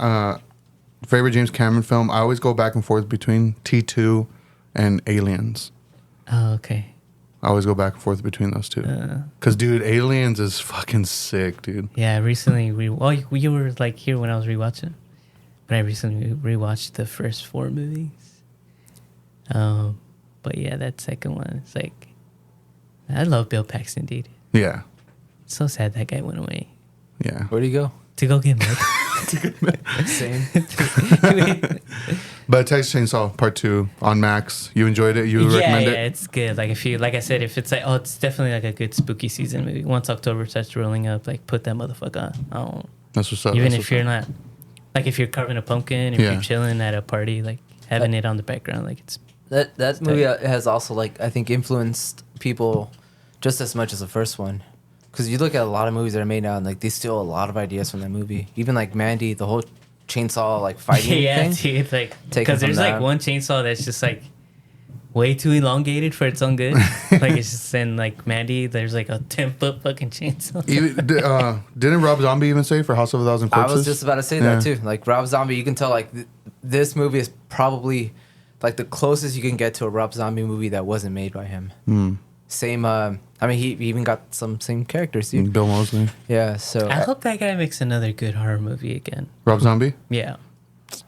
Speaker 1: favorite James Cameron film, I always go back and forth between T2 and Aliens.
Speaker 2: Oh, okay.
Speaker 1: I always go back and forth between those two. Because, dude, Aliens is fucking sick, dude.
Speaker 2: Yeah, recently you were like here when I was rewatching, but I recently rewatched the first 4 movies. But yeah, that second one, it's like, I love Bill Paxton, dude.
Speaker 1: Yeah.
Speaker 2: It's so sad that guy went away
Speaker 1: Yeah.
Speaker 3: Where'd he go?
Speaker 2: to go get meth.
Speaker 3: Same.
Speaker 1: But Texas Chainsaw Part 2 on Max, you enjoyed it? You recommend
Speaker 2: yeah,
Speaker 1: it?
Speaker 2: it's good. Like like I said, if it's like, it's definitely like a good spooky season movie. Once October starts rolling up, like put that motherfucker on.
Speaker 1: That's what's up.
Speaker 2: Even
Speaker 1: that's
Speaker 2: if
Speaker 1: what's
Speaker 2: you're
Speaker 1: up.
Speaker 2: not, like if you're carving a pumpkin, if
Speaker 1: Yeah.
Speaker 2: you're chilling at a party, like having it on the background, like it's
Speaker 3: That movie has also like I think influenced people just as much as the first one. Because you look at a lot of movies that are made now, and like they steal a lot of ideas from that movie. Even like Mandy, the whole chainsaw like fighting
Speaker 2: yeah,
Speaker 3: thing.
Speaker 2: dude, like
Speaker 3: Taken
Speaker 2: because
Speaker 3: from
Speaker 2: there's like
Speaker 3: that.
Speaker 2: one chainsaw that's just like way too elongated for its own good. Like it's just in like Mandy, there's like a 10-foot fucking chainsaw.
Speaker 1: Didn't Rob Zombie even say for House of a Thousand
Speaker 3: I
Speaker 1: Corpses?
Speaker 3: was just about to say
Speaker 1: Yeah.
Speaker 3: that too. Like Rob Zombie, you can tell like this movie is probably like the closest you can get to a Rob Zombie movie that wasn't made by him. Same. I mean, he even got some same characters, dude.
Speaker 1: Bill Moseley.
Speaker 3: Yeah. So
Speaker 2: I hope that guy makes another good horror movie again.
Speaker 1: Rob Zombie?
Speaker 2: Yeah.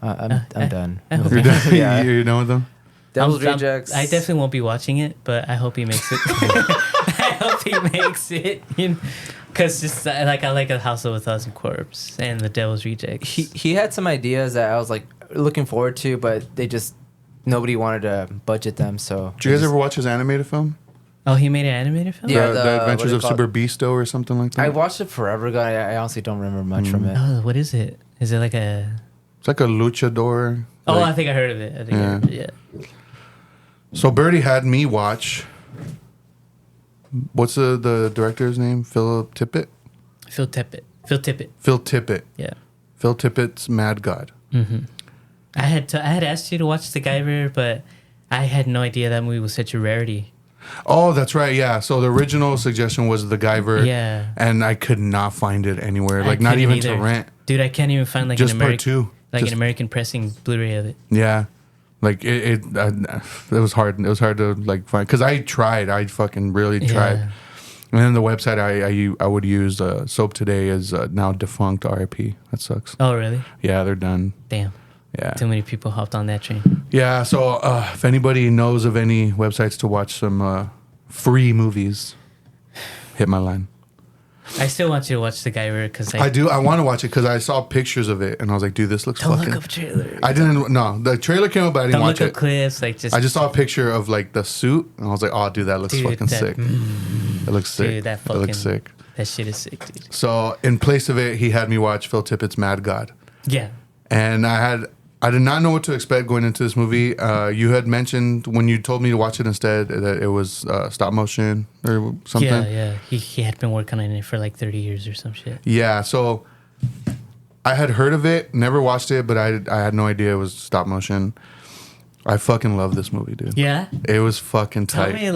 Speaker 3: I'm done.
Speaker 2: I hope
Speaker 1: You're
Speaker 2: he-
Speaker 1: done,
Speaker 3: Yeah.
Speaker 1: you're done with them?
Speaker 3: Devil's
Speaker 2: I'm-
Speaker 3: Rejects.
Speaker 2: I definitely won't be watching it, but I hope he makes it. I hope he makes it. Because just I like a House of a Thousand Corpses and the Devil's Rejects.
Speaker 3: He had some ideas that I was like looking forward to, but nobody wanted to budget them. So
Speaker 1: Did you guys ever watch his animated film?
Speaker 2: Oh, he made an animated film?
Speaker 3: Yeah,
Speaker 1: the
Speaker 3: what
Speaker 1: Adventures
Speaker 3: is it
Speaker 1: of
Speaker 3: called?
Speaker 1: Super Beasto or something like that?
Speaker 3: I watched it forever ago. I honestly don't remember much from it.
Speaker 2: Oh, what is it? Is it like a...
Speaker 1: It's like a luchador.
Speaker 2: Oh,
Speaker 1: like-
Speaker 2: I think I heard of it. I think I heard of it, yeah.
Speaker 1: So Birdy had me watch. What's the director's name? Philip Tippett?
Speaker 2: Phil Tippett. Phil Tippett.
Speaker 1: Phil Tippett.
Speaker 2: Yeah.
Speaker 1: Phil Tippett's Mad God.
Speaker 2: I had asked you to watch The Guyver, but I had no idea that movie was such a rarity.
Speaker 1: Oh, that's right. Yeah. So the original suggestion was The Guyver.
Speaker 2: Yeah.
Speaker 1: And I could not find it anywhere.
Speaker 2: I
Speaker 1: Like not
Speaker 2: couldn't
Speaker 1: even to
Speaker 2: either.
Speaker 1: rent.
Speaker 2: Dude, I can't even find like
Speaker 1: Just
Speaker 2: an
Speaker 1: part
Speaker 2: American,
Speaker 1: 2.
Speaker 2: like
Speaker 1: Just-
Speaker 2: an American pressing Blu-ray of it.
Speaker 1: Yeah. Like it was hard. It was hard to like find because I tried. I fucking really tried.
Speaker 2: Yeah.
Speaker 1: And then the website I would use Soap Today is now defunct. RIP. That sucks.
Speaker 2: Oh, really?
Speaker 1: Yeah, they're done.
Speaker 2: Damn.
Speaker 1: Yeah.
Speaker 2: Too many people hopped on that train.
Speaker 1: Yeah. So if anybody knows of any websites to watch some free movies, hit my line.
Speaker 2: I still want you to watch The Guyver because
Speaker 1: I do. I want to watch it because I saw pictures of it and I was like, dude, this looks
Speaker 2: don't
Speaker 1: fucking.
Speaker 2: look up trailers.
Speaker 1: I didn't. No, the trailer came up, but I didn't
Speaker 2: Don't
Speaker 1: watch
Speaker 2: look up
Speaker 1: it.
Speaker 2: clips. Like just
Speaker 1: I just saw a picture of like the suit and I was like, oh, dude, that looks
Speaker 2: Dude,
Speaker 1: fucking
Speaker 2: that-
Speaker 1: sick. It looks sick.
Speaker 2: Dude, that
Speaker 1: it looks
Speaker 2: fucking-
Speaker 1: sick.
Speaker 2: that shit is sick, dude.
Speaker 1: So in place of it, he had me watch Phil Tippett's Mad God,
Speaker 2: Yeah.
Speaker 1: and I did not know what to expect going into this movie. You had mentioned when you told me to watch it instead that it was stop motion or something.
Speaker 2: Yeah. He had been working on it for like 30 years or some shit.
Speaker 1: Yeah, so I had heard of it, never watched it, but I had no idea it was stop motion. I fucking love this movie, dude.
Speaker 2: Yeah.
Speaker 1: It was fucking
Speaker 2: Tell
Speaker 1: tight.
Speaker 2: me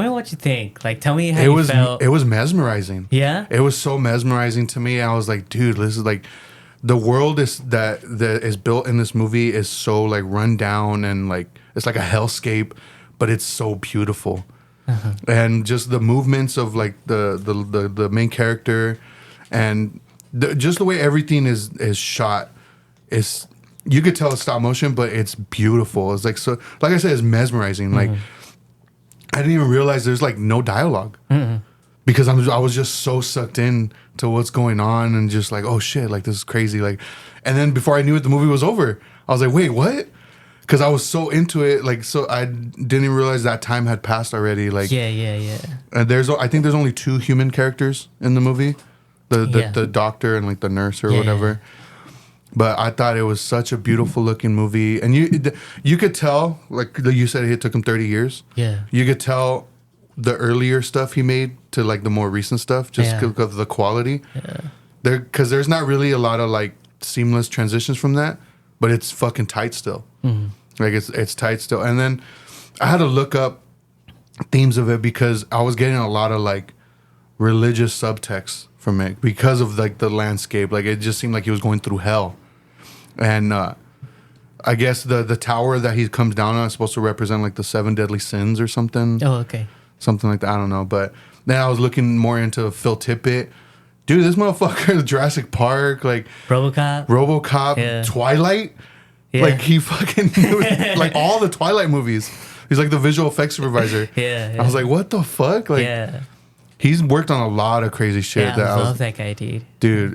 Speaker 2: what you think. Like, tell me how
Speaker 1: It
Speaker 2: you
Speaker 1: was
Speaker 2: felt.
Speaker 1: it was mesmerizing.
Speaker 2: Yeah.
Speaker 1: It was so mesmerizing to me. I was like, dude, this is like the world that is built in this movie is so like run down and like it's like a hellscape, but it's so beautiful. and just the movements of like the main character, and just the way everything is shot is, you could tell it's stop motion, but it's beautiful. It's like, so like I said, it's mesmerizing. Like I didn't even realize there's like no dialogue because I was just so sucked in to what's going on and just like, oh shit, like this is crazy. Like, and then before I knew it, the movie was over. I was like, wait, what? Because I was so into it, like, so I didn't even realize that time had passed already. Like,
Speaker 2: Yeah.
Speaker 1: and I think there's only 2 human characters in the movie, the doctor and like the nurse or whatever. But I thought it was such a beautiful looking movie, and you could tell, like you said, it took him 30 years.
Speaker 2: Yeah.
Speaker 1: You could tell the earlier stuff he made to like the more recent stuff, just because of the quality. Yeah. Because there's not really a lot of like seamless transitions from that, but it's fucking tight still. Like it's tight still. And then I had to look up themes of it because I was getting a lot of like religious subtext from it because of like the landscape. Like it just seemed like he was going through hell. And I guess the tower that he comes down on is supposed to represent like the 7 deadly sins or something.
Speaker 2: Oh, okay.
Speaker 1: Something like that. I don't know. But then I was looking more into Phil Tippett. Dude, this motherfucker, Jurassic Park, like
Speaker 2: RoboCop,
Speaker 1: Twilight. Yeah. Like he fucking like all the Twilight movies. He's like the visual effects supervisor.
Speaker 2: Yeah.
Speaker 1: I was like, what the fuck? Like, he's worked on a lot of crazy shit.
Speaker 2: Yeah, I love that guy, dude.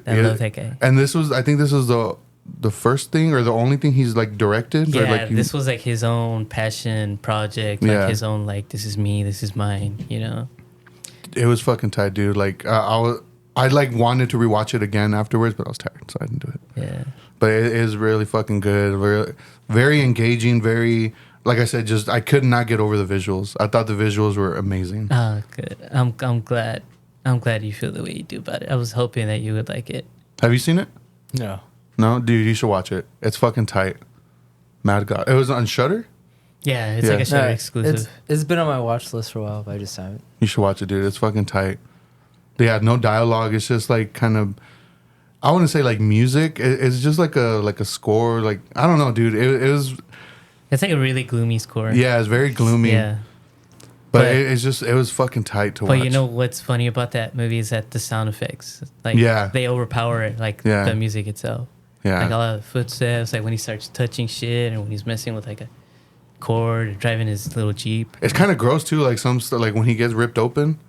Speaker 1: I
Speaker 2: love that guy.
Speaker 1: And I think this was the first thing or the only thing he's like directed.
Speaker 2: Yeah,
Speaker 1: or like
Speaker 2: this was like his own passion project. Like his own, like, this is me, this is mine, you know?
Speaker 1: It was fucking tight, dude. Like I like wanted to rewatch it again afterwards, but I was tired, so I didn't do it.
Speaker 2: Yeah.
Speaker 1: But it is really fucking good. Very, very engaging. Very, like I said, just I could not get over the visuals. I thought the visuals were amazing.
Speaker 2: Oh, good. I'm glad. I'm glad you feel the way you do about it. I was hoping that you would like it.
Speaker 1: Have you seen it?
Speaker 3: No.
Speaker 1: No, dude, you should watch it. It's fucking tight. Mad God. It was on Shudder.
Speaker 2: Yeah, it's like a Shudder exclusive.
Speaker 3: It's been on my watch list for a while, but I just haven't.
Speaker 1: You should watch it, dude. It's fucking tight. They had no dialogue. It's just like kind of, I wouldn't say like music. It's just like a score. Like I don't know, dude. It was.
Speaker 2: It's like a really gloomy score.
Speaker 1: Yeah, it's very gloomy.
Speaker 2: Yeah.
Speaker 1: But it was fucking tight to watch.
Speaker 2: But you know what's funny about that movie is that the sound effects, like, they overpower it, like the music itself.
Speaker 1: Yeah.
Speaker 2: Like a lot of footsteps, like when he starts touching shit and when he's messing with like a cord and driving his little Jeep.
Speaker 1: It's kind of gross too, like some stuff, like when he gets ripped open.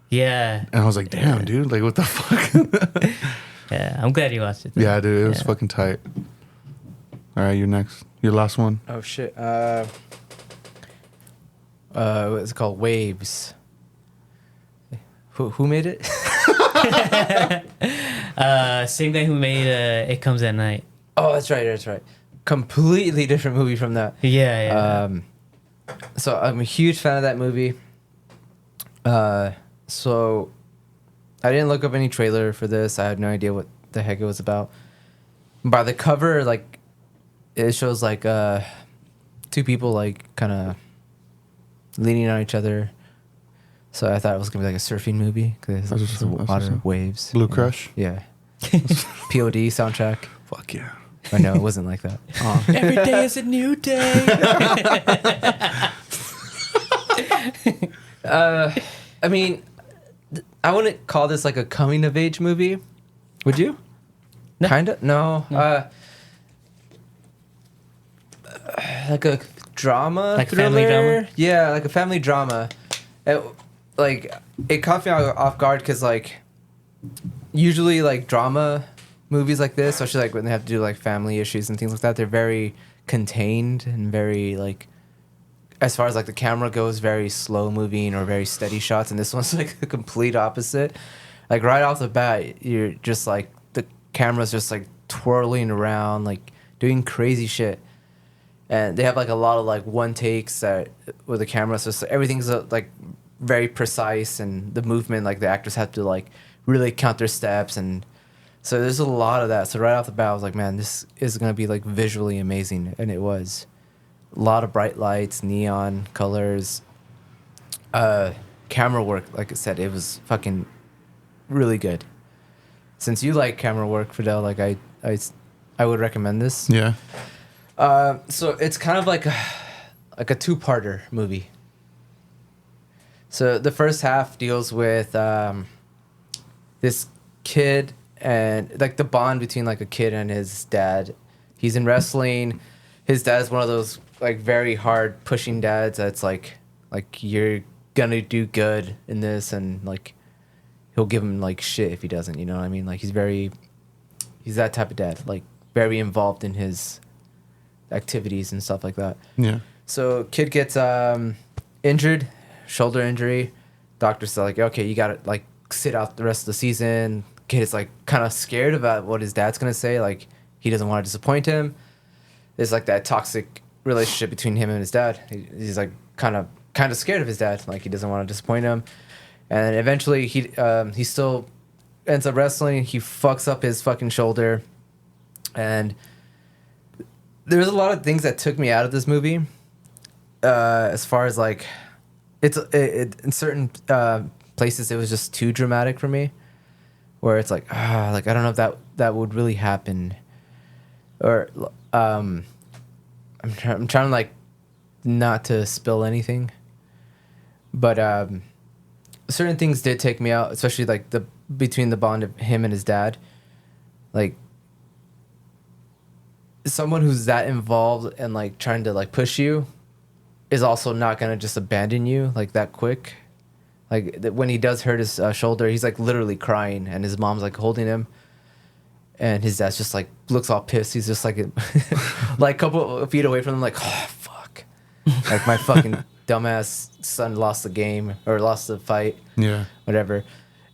Speaker 2: Yeah.
Speaker 1: And I was like, damn, dude, like what the fuck?
Speaker 2: Yeah, I'm glad you watched it.
Speaker 1: Yeah, dude, it was fucking tight. All right, you're next. Your last one.
Speaker 3: Oh shit. What's it called? Waves. Who made it?
Speaker 2: Same guy who made It Comes at Night.
Speaker 3: Oh, that's right. Completely different movie from that.
Speaker 2: Yeah.
Speaker 3: So I'm a huge fan of that movie. So I didn't look up any trailer for this. I had no idea what the heck it was about. By the cover, like, it shows like 2 people like kind of leaning on each other. So I thought it was gonna be like a surfing movie because there's a lot of waves.
Speaker 1: Blue Crush.
Speaker 3: Yeah. POD soundtrack.
Speaker 1: Fuck yeah.
Speaker 3: I know it wasn't like that.
Speaker 2: Every day is a new day.
Speaker 3: I mean, I wouldn't call this like a coming of age movie. Would you?
Speaker 2: No.
Speaker 3: Kinda? No. Like a drama,
Speaker 2: like
Speaker 3: thriller?
Speaker 2: family drama.
Speaker 3: Yeah, like a family drama. It caught me off guard because like usually like drama movies like this, especially like when they have to do like family issues and things like that, they're very contained and very like, as far as like the camera goes, very slow moving or very steady shots, and this one's like the complete opposite. Like right off the bat, you're just like the camera's just like twirling around, like doing crazy shit, and they have like a lot of like one takes that with the camera, so it's, everything's like very precise, and the movement, like the actors have to like really count their steps, and so there's a lot of that. So right off the bat, I was like, man, this is gonna be like visually amazing, and it was. A lot of bright lights, neon colors, camera work. Like I said, it was fucking really good. Since you like camera work, Fidel, like I would recommend this.
Speaker 1: Yeah.
Speaker 3: So it's kind of like a 2-parter movie. So the first half deals with this kid and like the bond between like a kid and his dad. He's in wrestling. His dad's one of those like very hard pushing dads that's like you're gonna do good in this, and like he'll give him like shit if he doesn't, you know what I mean? Like he's that type of dad, like very involved in his activities and stuff like that.
Speaker 1: Yeah.
Speaker 3: So kid gets injured, shoulder injury. Doctor's like, okay, you gotta like sit out the rest of the season. Kid is like kind of scared about what his dad's gonna say. Like he doesn't want to disappoint him. There's like that toxic relationship between him and his dad. He's like kind of scared of his dad. Like he doesn't want to disappoint him. And eventually he still ends up wrestling. He fucks up his fucking shoulder. And there's a lot of things that took me out of this movie. As far as like, it in certain places it was just too dramatic for me. Where it's like, like I don't know if that would really happen. Or I'm trying to like not to spill anything. But certain things did take me out, especially like between the bond of him and his dad. Like someone who's that involved and like trying to like push you is also not gonna just abandon you like that quick. Like when he does hurt his shoulder, he's like literally crying, and his mom's like holding him, and his dad's just like looks all pissed. He's just like like a couple of feet away from him, like, oh fuck, like my fucking dumbass son lost the game or lost the fight,
Speaker 1: Yeah.
Speaker 3: whatever.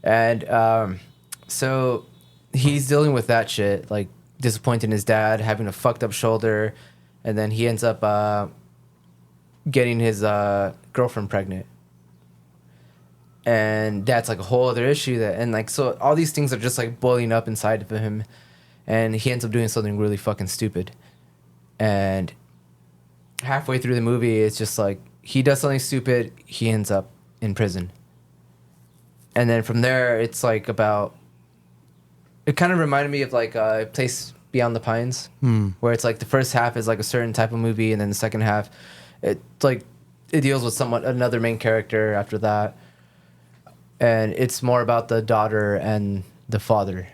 Speaker 3: And so he's dealing with that shit, like disappointing his dad, having a fucked up shoulder, and then he ends up getting his girlfriend pregnant. And that's like a whole other issue and like, so all these things are just like boiling up inside of him, and he ends up doing something really fucking stupid. And halfway through the movie, it's just like he does something stupid, he ends up in prison. And then from there, it's like about, it kind of reminded me of like a Place Beyond the Pines, where it's like the first half is like a certain type of movie, and then the second half, it deals with another main character after that. And it's more about the daughter and the father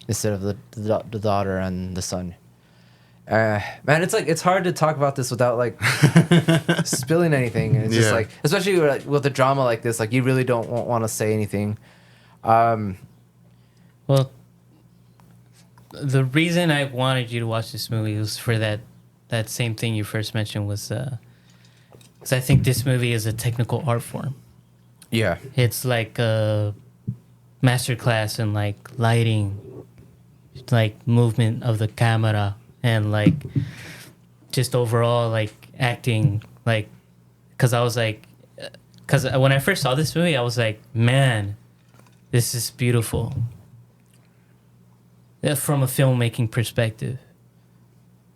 Speaker 3: instead of the daughter and the son. Man, it's hard to talk about this without like spilling anything. It's just like, especially with a drama like this, like you really don't want to say anything.
Speaker 2: Well, the reason I wanted you to watch this movie was for that same thing you first mentioned was, because I think this movie is a technical art form.
Speaker 3: Yeah.
Speaker 2: It's like a masterclass in like lighting, like movement of the camera, and like just overall like acting. Like, because I was like, because when I first saw this movie, I was like, man, this is beautiful. From a filmmaking perspective.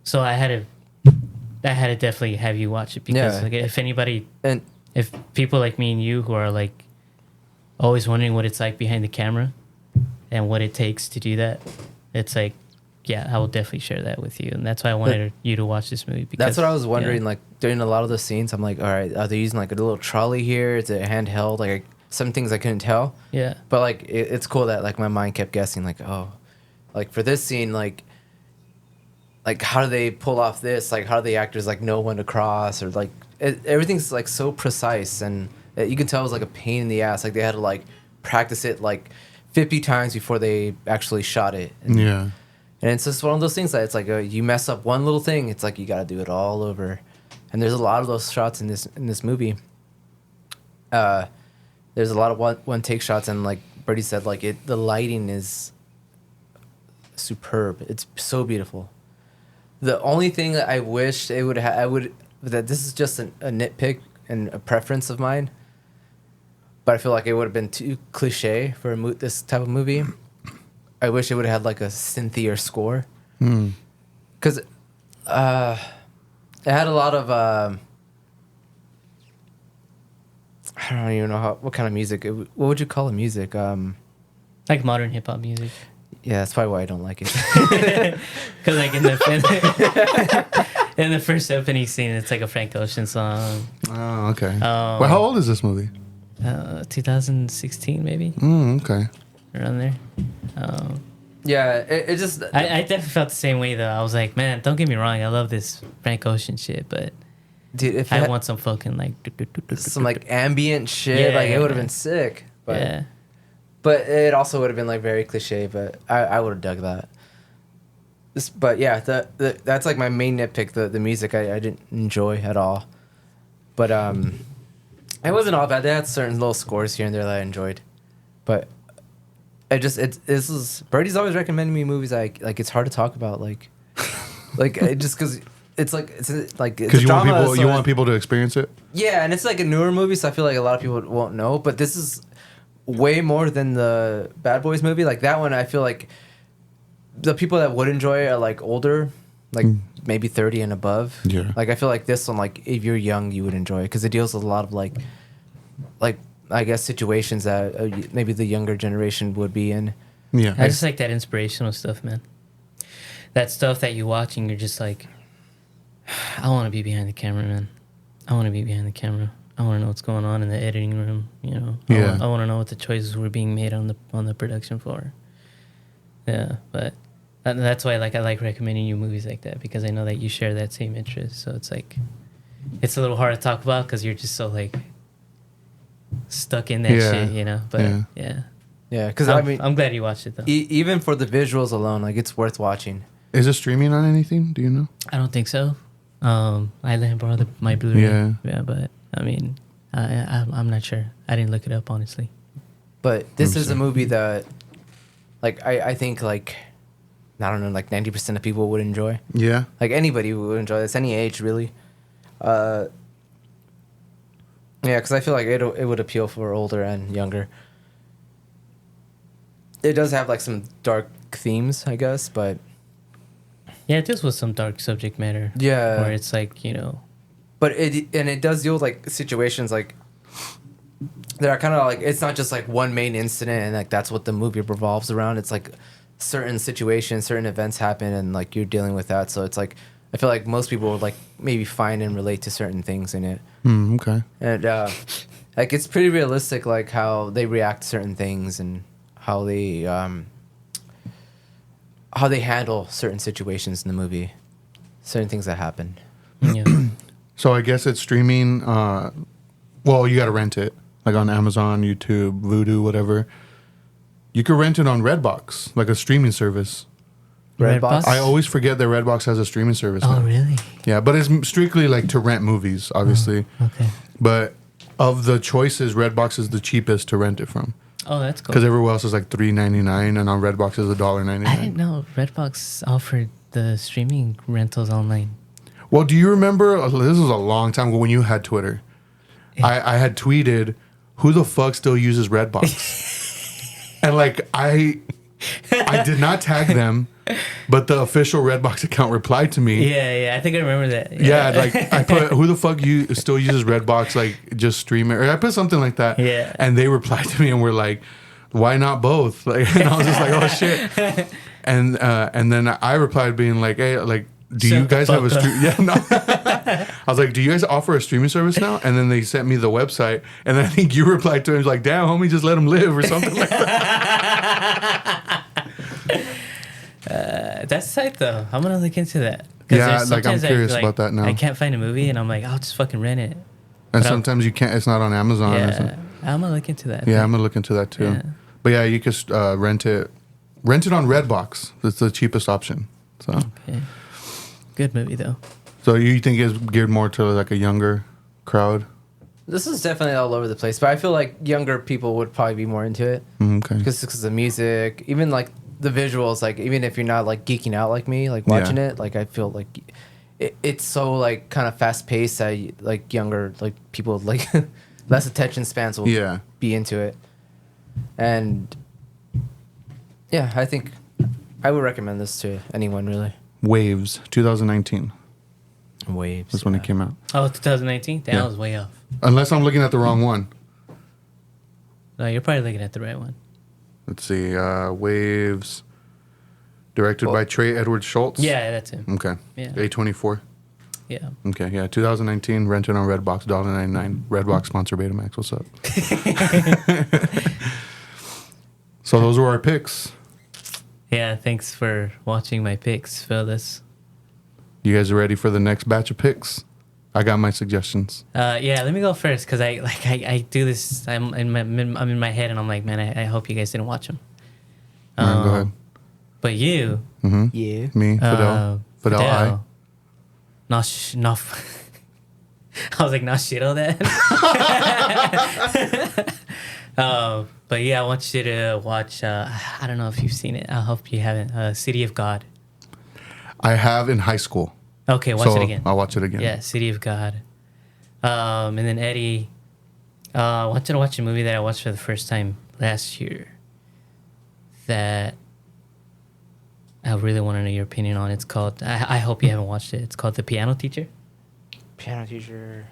Speaker 2: So I had to definitely have you watch it, because like if anybody,
Speaker 3: and
Speaker 2: if people like me and you who are like always wondering what it's like behind the camera and what it takes to do that, it's like, yeah, I will definitely share that with you. And that's why I wanted you to watch this movie. Because,
Speaker 3: that's what I was wondering, like during a lot of the scenes, I'm like, all right, are they using like a little trolley here? Is it handheld? Like some things I couldn't tell.
Speaker 2: Yeah.
Speaker 3: But like, it's cool that like my mind kept guessing like, oh, like for this scene, like how do they pull off this? Like how do the actors like know when to cross, or like everything's like so precise, and you can tell it was like a pain in the ass. Like they had to like practice it like 50 times before they actually shot it. And,
Speaker 1: Yeah.
Speaker 3: And it's just one of those things that it's like you mess up one little thing, it's like you got to do it all over. And there's a lot of those shots in this movie. There's a lot of one take shots, and like Birdy said, like the lighting is superb. It's so beautiful. The only thing that I wish they would that this is just a nitpick and a preference of mine, but I feel like it would have been too cliche for this type of movie. I wish it would have had like a synthier score, because it had a lot of I don't even know what kind of music. What would you call it? Music?
Speaker 2: Like modern hip hop music.
Speaker 3: Yeah, that's probably why I don't like it.
Speaker 2: Because like in the first opening scene, it's like a Frank Ocean song.
Speaker 1: Oh, okay. Well, how old is this movie?
Speaker 2: 2016 maybe,
Speaker 1: Okay.
Speaker 2: around there.
Speaker 3: Yeah, it just
Speaker 2: I definitely felt the same way though. I was like, man, don't get me wrong, I love this Frank Ocean shit, but
Speaker 3: dude, if
Speaker 2: I
Speaker 3: it had
Speaker 2: want some fucking like
Speaker 3: some like ambient shit,
Speaker 2: Yeah,
Speaker 3: like it would have
Speaker 2: yeah.
Speaker 3: been sick. But
Speaker 2: yeah.
Speaker 3: but it also would have been like very cliche. But I would have dug that. But yeah, that's like my main nitpick. The music I didn't enjoy at all. But it wasn't all bad. They had certain little scores here and there that I enjoyed. But this is Birdy's always recommending me movies like it's hard to talk about like just because it's
Speaker 1: Because you want
Speaker 3: drama,
Speaker 1: people,
Speaker 3: so
Speaker 1: you want people to experience it.
Speaker 3: yeah, and it's like a newer movie, so I feel like a lot of people won't know. But this is way more than the Bad Boys movie. Like that one, I feel like the people that would enjoy it are like older, like maybe 30 and above.
Speaker 1: Yeah.
Speaker 3: Like I feel like this one, like if you're young, you would enjoy it because it deals with a lot of like I guess situations that maybe the younger generation would be in.
Speaker 1: Yeah.
Speaker 2: I just like that inspirational stuff, man. That stuff that you watch and you're just like, I want to be behind the camera, man. I want to be behind the camera. I want to know what's going on in the editing room. You know,
Speaker 1: Yeah.
Speaker 2: I want to know what the choices were being made on the production floor. Yeah, but that's why I like recommending you movies like that because I know that you share that same interest. So it's like, it's a little hard to talk about because you're just so like stuck in that shit, you know. But yeah.
Speaker 3: Because I mean,
Speaker 2: I'm glad you watched it though.
Speaker 3: even for the visuals alone, like it's worth watching.
Speaker 1: Is it streaming on anything? Do you know?
Speaker 2: I don't think so. I let him borrow my Blu-ray.
Speaker 1: Yeah.
Speaker 2: But I mean, I'm not sure. I didn't look it up honestly.
Speaker 3: But this is a movie that, like, I think like, I don't know, like 90% of people would enjoy.
Speaker 1: Yeah.
Speaker 3: Like anybody would enjoy this, any age really. Yeah, because I feel like it would appeal for older and younger. It does have like some dark themes, I guess, but
Speaker 2: Yeah, it deals with some dark subject matter.
Speaker 3: yeah,
Speaker 2: Where it's like, you know.
Speaker 3: but it does deal with like situations like that are kind of like, it's not just like one main incident and like that's what the movie revolves around. It's like certain situations, certain events happen and like you're dealing with that. So it's like I feel like most people would like maybe find and relate to certain things in it.
Speaker 1: Okay.
Speaker 3: And like it's pretty realistic, like how they react to certain things and how they handle certain situations in the movie, certain things that happen.
Speaker 2: Yeah.
Speaker 1: So I guess it's streaming. Well, you got to rent it, like on Amazon, YouTube, Vudu, whatever. You could rent it on Redbox, like a streaming service.
Speaker 3: Redbox?
Speaker 1: I always forget that Redbox has a streaming service.
Speaker 2: Oh,
Speaker 1: now.
Speaker 2: really?
Speaker 1: Yeah, but it's strictly like to rent movies, obviously.
Speaker 2: Okay.
Speaker 1: But of the choices, Redbox is the cheapest to rent it from.
Speaker 2: Oh, that's cool.
Speaker 1: Because everywhere else is like $3.99, and on Redbox is $1.99.
Speaker 2: I didn't know Redbox offered the streaming rentals online.
Speaker 1: Well, do you remember? This was a long time ago when you had Twitter.
Speaker 2: Yeah.
Speaker 1: I had tweeted, "Who the fuck still uses Redbox?" And like I did not tag them, but the official Redbox account replied to me.
Speaker 2: Yeah, I think I remember that.
Speaker 1: Yeah, like I put, "Who the fuck still uses Redbox? Like just stream it." Or I put something like that.
Speaker 2: Yeah.
Speaker 1: And they replied to me and were like, "Why not both?" Like, and I was just like, "Oh shit." And then I replied being like, "Hey, like, do you guys have a stream?" Yeah, no. I was like, "Do you guys offer a streaming service now?" And then they sent me the website, and I think you replied to him like, "Damn, homie, just let him live" or something like that.
Speaker 2: That's tight though. I'm gonna look into that.
Speaker 1: Yeah,
Speaker 2: there's
Speaker 1: like, I'm
Speaker 2: sometimes
Speaker 1: curious about that now.
Speaker 2: I can't find a movie, and I'm like, I'll just fucking rent it.
Speaker 1: And
Speaker 2: But
Speaker 1: sometimes you can't. It's not on Amazon. Or
Speaker 2: Yeah,
Speaker 1: something.
Speaker 2: I'm gonna look into that.
Speaker 1: Yeah, I'm gonna look into that too.
Speaker 2: Yeah.
Speaker 1: But yeah, you could rent it on Redbox. That's the cheapest option. So,
Speaker 2: Okay. Good movie though.
Speaker 1: so you think it's geared more to like a younger crowd?
Speaker 3: This is definitely all over the place, but I feel like younger people would probably be more into it
Speaker 1: Okay.
Speaker 3: because of the music, even like the visuals. Like even if you're not like geeking out like me, like watching it, like I feel like it's so like kind of fast paced that like younger like people like less attention spans will be into it. And yeah, I think I would recommend this to anyone really.
Speaker 1: Waves, 2019.
Speaker 3: Waves.
Speaker 1: That's when it came out.
Speaker 2: Oh, 2019. That
Speaker 1: Yeah.
Speaker 2: was way off.
Speaker 1: Unless I'm looking at the wrong one.
Speaker 2: No, you're probably looking at the right one.
Speaker 1: Let's see. Waves, directed by Trey Edward Schultz.
Speaker 2: Yeah, that's him.
Speaker 1: Okay.
Speaker 2: Yeah.
Speaker 1: A24.
Speaker 2: Yeah.
Speaker 1: Okay, yeah, 2019, rented on Redbox, $1.99. Redbox sponsor Betamax. What's up? So those were our picks.
Speaker 2: Yeah, thanks for watching my picks, fellas.
Speaker 1: You guys are ready for the next batch of picks? I got my suggestions.
Speaker 2: Yeah, let me go first because I do this. I'm in my head and I'm like, man, I hope you guys didn't watch them.
Speaker 1: All right, go ahead.
Speaker 2: But you,
Speaker 3: Yeah.
Speaker 1: Me, Fidel. Fidel, I.
Speaker 2: Not. I was like, not shit on that. But yeah, I want you to watch. I don't know if you've seen it. I hope you haven't. City of God.
Speaker 1: I have in high school.
Speaker 2: Okay, watch it again.
Speaker 1: I'll watch it again.
Speaker 2: Yeah, City of God. And then Eddie, I want you to watch a movie that I watched for the first time last year that I really want to know your opinion on. It's called, I hope you haven't watched it. It's called The Piano Teacher.
Speaker 3: Piano Teacher.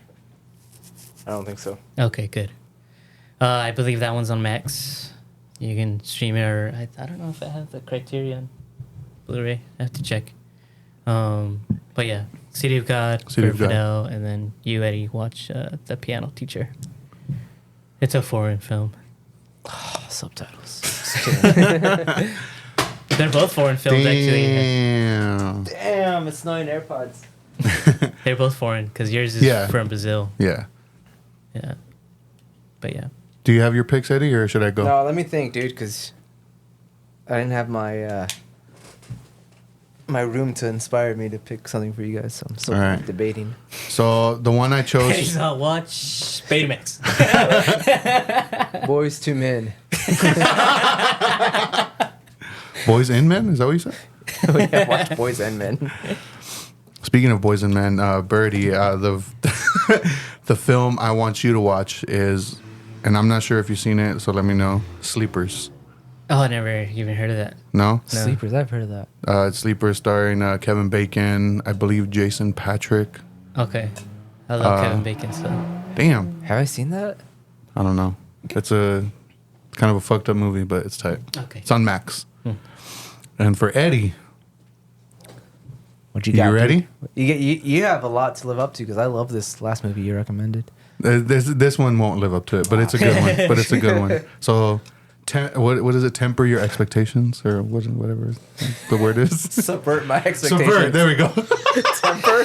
Speaker 3: I don't think so.
Speaker 2: Okay, good. I believe that one's on Max. You can stream it, or I don't know if I have the Criterion Blu-ray. I have to check. But yeah, City of God,
Speaker 1: City of God.
Speaker 2: Fidel, and then you, Eddie, watch The Piano Teacher. It's a foreign film.
Speaker 3: Subtitles.
Speaker 2: They're both foreign films, actually.
Speaker 1: Damn.
Speaker 3: Damn, it's snowing AirPods.
Speaker 2: They're both foreign because yours is
Speaker 1: Yeah.
Speaker 2: from Brazil.
Speaker 1: Yeah.
Speaker 2: Yeah. But yeah.
Speaker 1: Do you have your picks, Eddie, or should I go?
Speaker 3: No, let me think, dude, because I didn't have my my room to inspire me to pick something for you guys, so I'm still
Speaker 1: All right.
Speaker 3: debating.
Speaker 1: So the one I
Speaker 2: Eddie's
Speaker 1: chose.
Speaker 2: not watch Betamax.
Speaker 3: Boys to Men.
Speaker 1: Boys and Men? Is that what you said?
Speaker 3: Yeah, watch Boys and Men.
Speaker 1: Speaking of Boys and Men, Birdy, the the film I want you to watch is, and I'm not sure if you've seen it, so let me know. Sleepers.
Speaker 2: Oh, I never even heard of that.
Speaker 1: No?
Speaker 2: No.
Speaker 3: Sleepers, I've heard of that.
Speaker 1: It's Sleepers starring Kevin Bacon, I believe Jason Patrick.
Speaker 2: Okay. I love Kevin Bacon stuff.
Speaker 1: Damn.
Speaker 3: Have I seen that?
Speaker 1: I don't know. It's a kind of a fucked up movie, but it's tight.
Speaker 2: Okay.
Speaker 1: It's on Max. And for Eddie,
Speaker 3: What you
Speaker 1: you
Speaker 3: got?
Speaker 1: ready?
Speaker 3: You have a lot to live up to because I love this last movie you recommended.
Speaker 1: This one won't live up to it, but it's a good one. But it's a good one. So, what is it? Temper your expectations, or whatever the word is.
Speaker 3: Subvert my expectations.
Speaker 1: Subvert. There we go.
Speaker 3: Temper.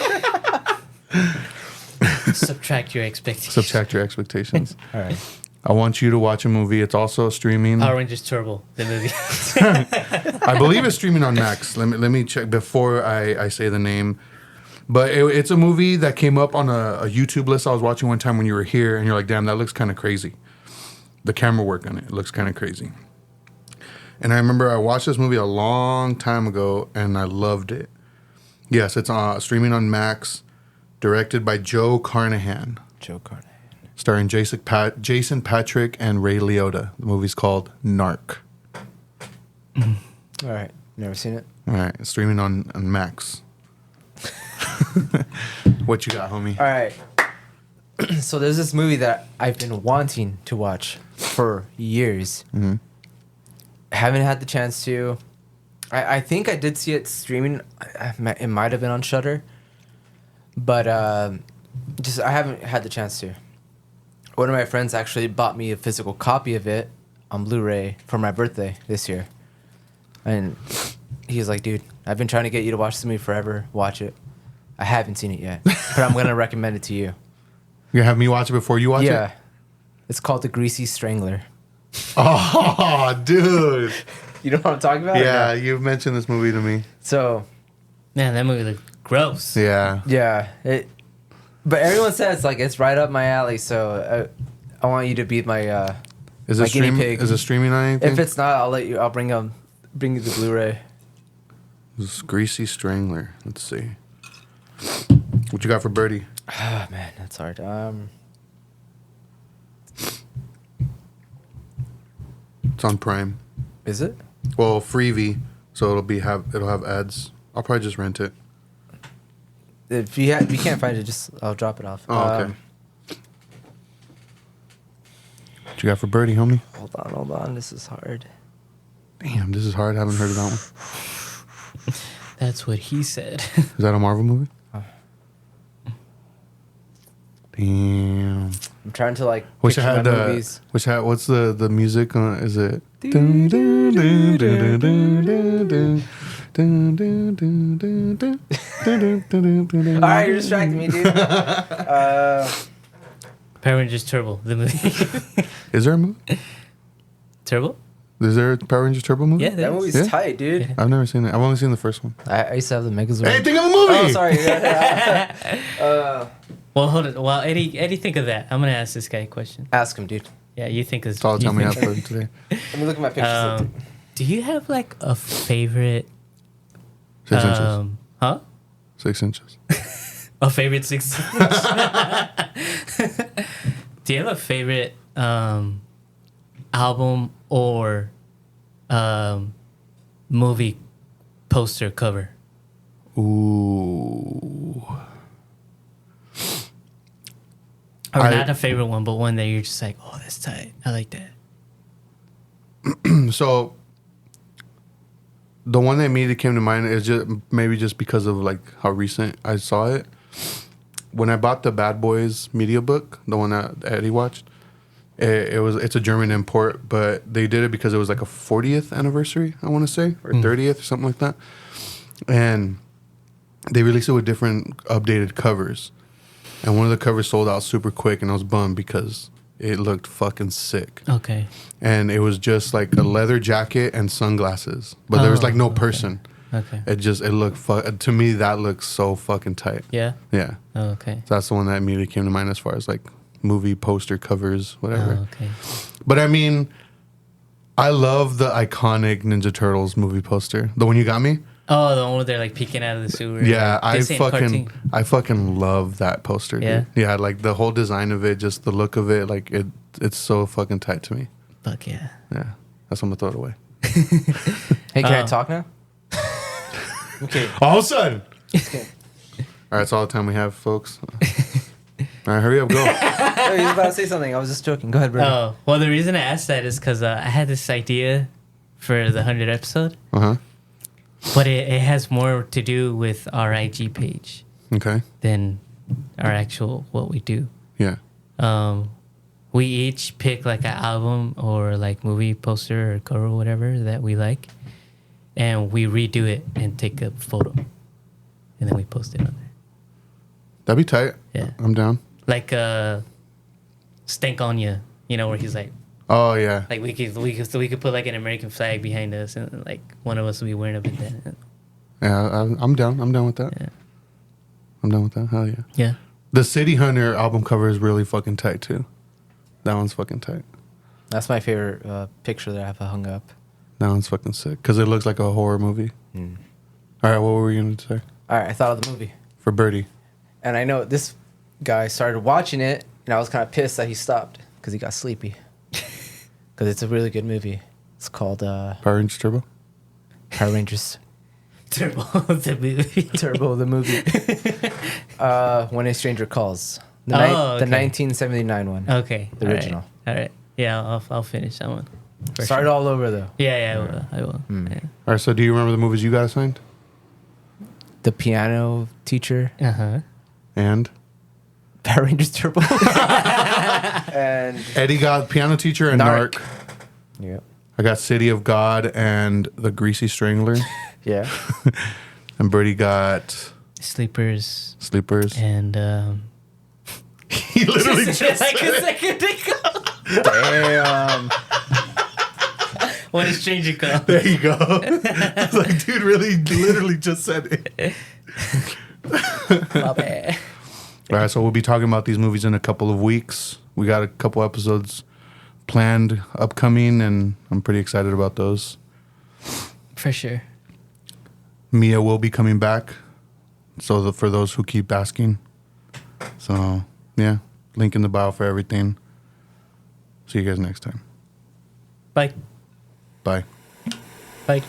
Speaker 2: Subtract your expectations.
Speaker 1: Subtract your expectations.
Speaker 3: All right.
Speaker 1: I want you to watch a movie. It's also streaming.
Speaker 2: Power Rangers Turbo, the movie.
Speaker 1: I believe it's streaming on Max. Let me check before I say the name. But it's a movie that came up on a YouTube list I was watching one time when you were here, and you're like, damn, that looks kind of crazy. The camera work on it looks kind of crazy. And I remember I watched this movie a long time ago, and I loved it. Yes, it's streaming on Max, directed by Joe Carnahan.
Speaker 3: Joe Carnahan.
Speaker 1: Starring Jason Patrick and Ray Liotta. The movie's called Narc.
Speaker 3: All right. Never seen it.
Speaker 1: All right, it's streaming on Max. What you got, homie?
Speaker 3: All right. So there's this movie that I've been wanting to watch for years.
Speaker 1: Mm-hmm.
Speaker 3: Haven't had the chance to. I think I did see it streaming. It might have been on Shudder, but just I haven't had the chance to. One of my friends actually bought me a physical copy of it on Blu-ray for my birthday this year, and he was like, "Dude, I've been trying to get you to watch this movie forever. Watch it." I haven't seen it yet, but I'm gonna recommend it to you.
Speaker 1: You gonna have me watch it before you watch it?
Speaker 3: Yeah, it's called The Greasy Strangler.
Speaker 1: Oh, dude.
Speaker 3: You know what I'm talking about? or
Speaker 1: Yeah,
Speaker 3: no?
Speaker 1: you've mentioned this movie to me.
Speaker 3: So
Speaker 2: Man, that movie looked gross.
Speaker 1: Yeah.
Speaker 3: yeah, but everyone says like it's right up my alley. So I want you to be my
Speaker 1: Is
Speaker 3: my
Speaker 1: it
Speaker 3: guinea
Speaker 1: streaming?
Speaker 3: pig.
Speaker 1: Is it streaming on anything?
Speaker 3: If it's not, I'll bring you the Blu-ray.
Speaker 1: This is Greasy Strangler. Let's see. What you got for Birdy?
Speaker 3: Oh man, that's hard.
Speaker 1: It's on Prime.
Speaker 3: Is it?
Speaker 1: Well, freebie, so it'll have ads. I'll probably just rent it.
Speaker 3: If you can't find it, I'll drop it off.
Speaker 1: Oh, okay. What you got for Birdy, homie?
Speaker 3: Hold on. This is hard.
Speaker 1: Damn, this is hard. I haven't heard of that one.
Speaker 2: That's what he said.
Speaker 1: Is that a Marvel movie? Damn.
Speaker 3: I'm trying to like
Speaker 1: Wish I
Speaker 3: picture
Speaker 1: had
Speaker 3: my movies.
Speaker 1: what's the music on? Is it?
Speaker 3: All right, you're distracting me, dude.
Speaker 2: Power Rangers Turbo, the movie.
Speaker 1: Is there a movie?
Speaker 2: Turbo?
Speaker 1: Is there a Power Rangers Turbo movie?
Speaker 2: Yeah,
Speaker 3: that
Speaker 2: there is.
Speaker 3: movie's
Speaker 1: Yeah?
Speaker 3: tight, dude.
Speaker 2: Yeah.
Speaker 1: I've never seen it. I've only seen the first one.
Speaker 3: I used to have the Megazord.
Speaker 1: Hey, think of a movie.
Speaker 3: Oh, sorry.
Speaker 2: Well, hold it. While Eddie think of that, I'm gonna ask this guy a question.
Speaker 3: Ask him, dude.
Speaker 2: Yeah, you think of.
Speaker 1: That's all the time we have
Speaker 2: think-
Speaker 1: for today.
Speaker 3: Let me look at my pictures.
Speaker 2: Do you have like a favorite?
Speaker 1: 6 inches.
Speaker 2: Huh?
Speaker 1: 6 inches.
Speaker 2: A favorite 6 inch? Do you have a favorite album or movie poster cover?
Speaker 1: Ooh.
Speaker 2: Or not a favorite one, but one that you're just like, oh, that's tight. I like that.
Speaker 1: So the one that immediately came to mind is just because of like how recent I saw it. When I bought the Bad Boys media book, the one that Eddie watched, it's a German import, but they did it because it was like a 40th anniversary, I want to say, or 30th or something like that. And they released it with different updated covers. And one of the covers sold out super quick, and I was bummed because it looked fucking sick.
Speaker 2: Okay.
Speaker 1: And it was just like a leather jacket and sunglasses, but there was like no
Speaker 2: okay.
Speaker 1: person.
Speaker 2: Okay.
Speaker 1: It looked to me that looks so fucking tight.
Speaker 2: Yeah?
Speaker 1: Yeah.
Speaker 2: Oh, okay.
Speaker 1: So that's the one that immediately came to mind as far as like movie poster covers, whatever.
Speaker 2: Oh, okay.
Speaker 1: But I mean, I love the iconic Ninja Turtles movie poster. The one you got me?
Speaker 2: Oh, the one where they're like peeking out of the sewer.
Speaker 1: Yeah,
Speaker 2: like,
Speaker 1: I
Speaker 2: this ain't cartoon.
Speaker 1: fucking love that poster.
Speaker 2: Yeah?
Speaker 1: Dude. Yeah, like the whole design of it, just the look of it, like it's so fucking tight to me.
Speaker 2: Fuck yeah.
Speaker 1: Yeah, that's why I'm gonna throw it away.
Speaker 3: Hey, can I talk now? Okay.
Speaker 1: All of a sudden. All right, that's all the time we have, folks. All right, hurry up, go.
Speaker 3: Oh, you was about to say something. I was just joking. Go ahead, bro.
Speaker 2: Oh, well, the reason I asked that is because I had this idea for the 100th episode,
Speaker 1: Uh-huh.
Speaker 2: but it has more to do with our IG page
Speaker 1: Okay.
Speaker 2: than our actual what we do.
Speaker 1: Yeah.
Speaker 2: We each pick like an album or like movie poster or cover or whatever that we like, and we redo it and take a photo, and then we post it on there.
Speaker 1: That'd be tight.
Speaker 2: Yeah.
Speaker 1: I'm down.
Speaker 2: Like Stank on Ya, you know, where he's like
Speaker 1: Oh, yeah.
Speaker 2: we could put like an American flag behind us, and like one of us will be wearing a bandana.
Speaker 1: Yeah, I'm down. I'm down with that.
Speaker 2: Yeah.
Speaker 1: I'm down with that. Hell yeah.
Speaker 2: Yeah.
Speaker 1: The City Hunter album cover is really fucking tight, too. That one's fucking tight.
Speaker 3: That's my favorite picture that I have hung up.
Speaker 1: That one's fucking sick. Because it looks like a horror movie.
Speaker 3: Mm.
Speaker 1: All right, what were you going to say?
Speaker 3: All right, I thought of the movie.
Speaker 1: For Birdy.
Speaker 3: And I know this guy started watching it, and I was kind of pissed that he stopped because he got sleepy. Because it's a really good movie. It's called
Speaker 1: Power Rangers Turbo?
Speaker 3: Power Rangers
Speaker 2: Turbo the movie.
Speaker 3: Turbo, the movie. When a Stranger Calls. The,
Speaker 2: Oh,
Speaker 3: the
Speaker 2: okay.
Speaker 3: 1979 one.
Speaker 2: Okay.
Speaker 3: The
Speaker 2: all
Speaker 3: original.
Speaker 2: Right. All right. Yeah, I'll finish that one. For
Speaker 3: Start
Speaker 2: sure.
Speaker 3: all over, though.
Speaker 2: Yeah, I will. Yeah.
Speaker 1: All right, so do you remember the movies you got assigned?
Speaker 3: The Piano Teacher.
Speaker 2: Uh-huh.
Speaker 1: And?
Speaker 3: Power Rangers Turbo. And...
Speaker 1: Eddie got Piano Teacher and
Speaker 3: Narc.
Speaker 1: Narc.
Speaker 3: Yep.
Speaker 1: I got City of God and The Greasy Strangler.
Speaker 3: Yeah.
Speaker 1: And Birdy got
Speaker 2: Sleepers
Speaker 1: Sleepers.
Speaker 2: and
Speaker 1: He literally just
Speaker 2: like
Speaker 1: said
Speaker 2: a
Speaker 1: it.
Speaker 2: second ago.
Speaker 3: Damn.
Speaker 2: When a stranger comes.
Speaker 1: There you go. I was like, dude, really, literally just said it.
Speaker 2: My bad.
Speaker 1: All right, so we'll be talking about these movies in a couple of weeks. We got a couple episodes planned upcoming, and I'm pretty excited about those.
Speaker 2: For sure.
Speaker 1: Mia will be coming back, so for those who keep asking. So, yeah, link in the bio for everything. See you guys next time.
Speaker 2: Bye.
Speaker 1: Bye.
Speaker 2: Bye.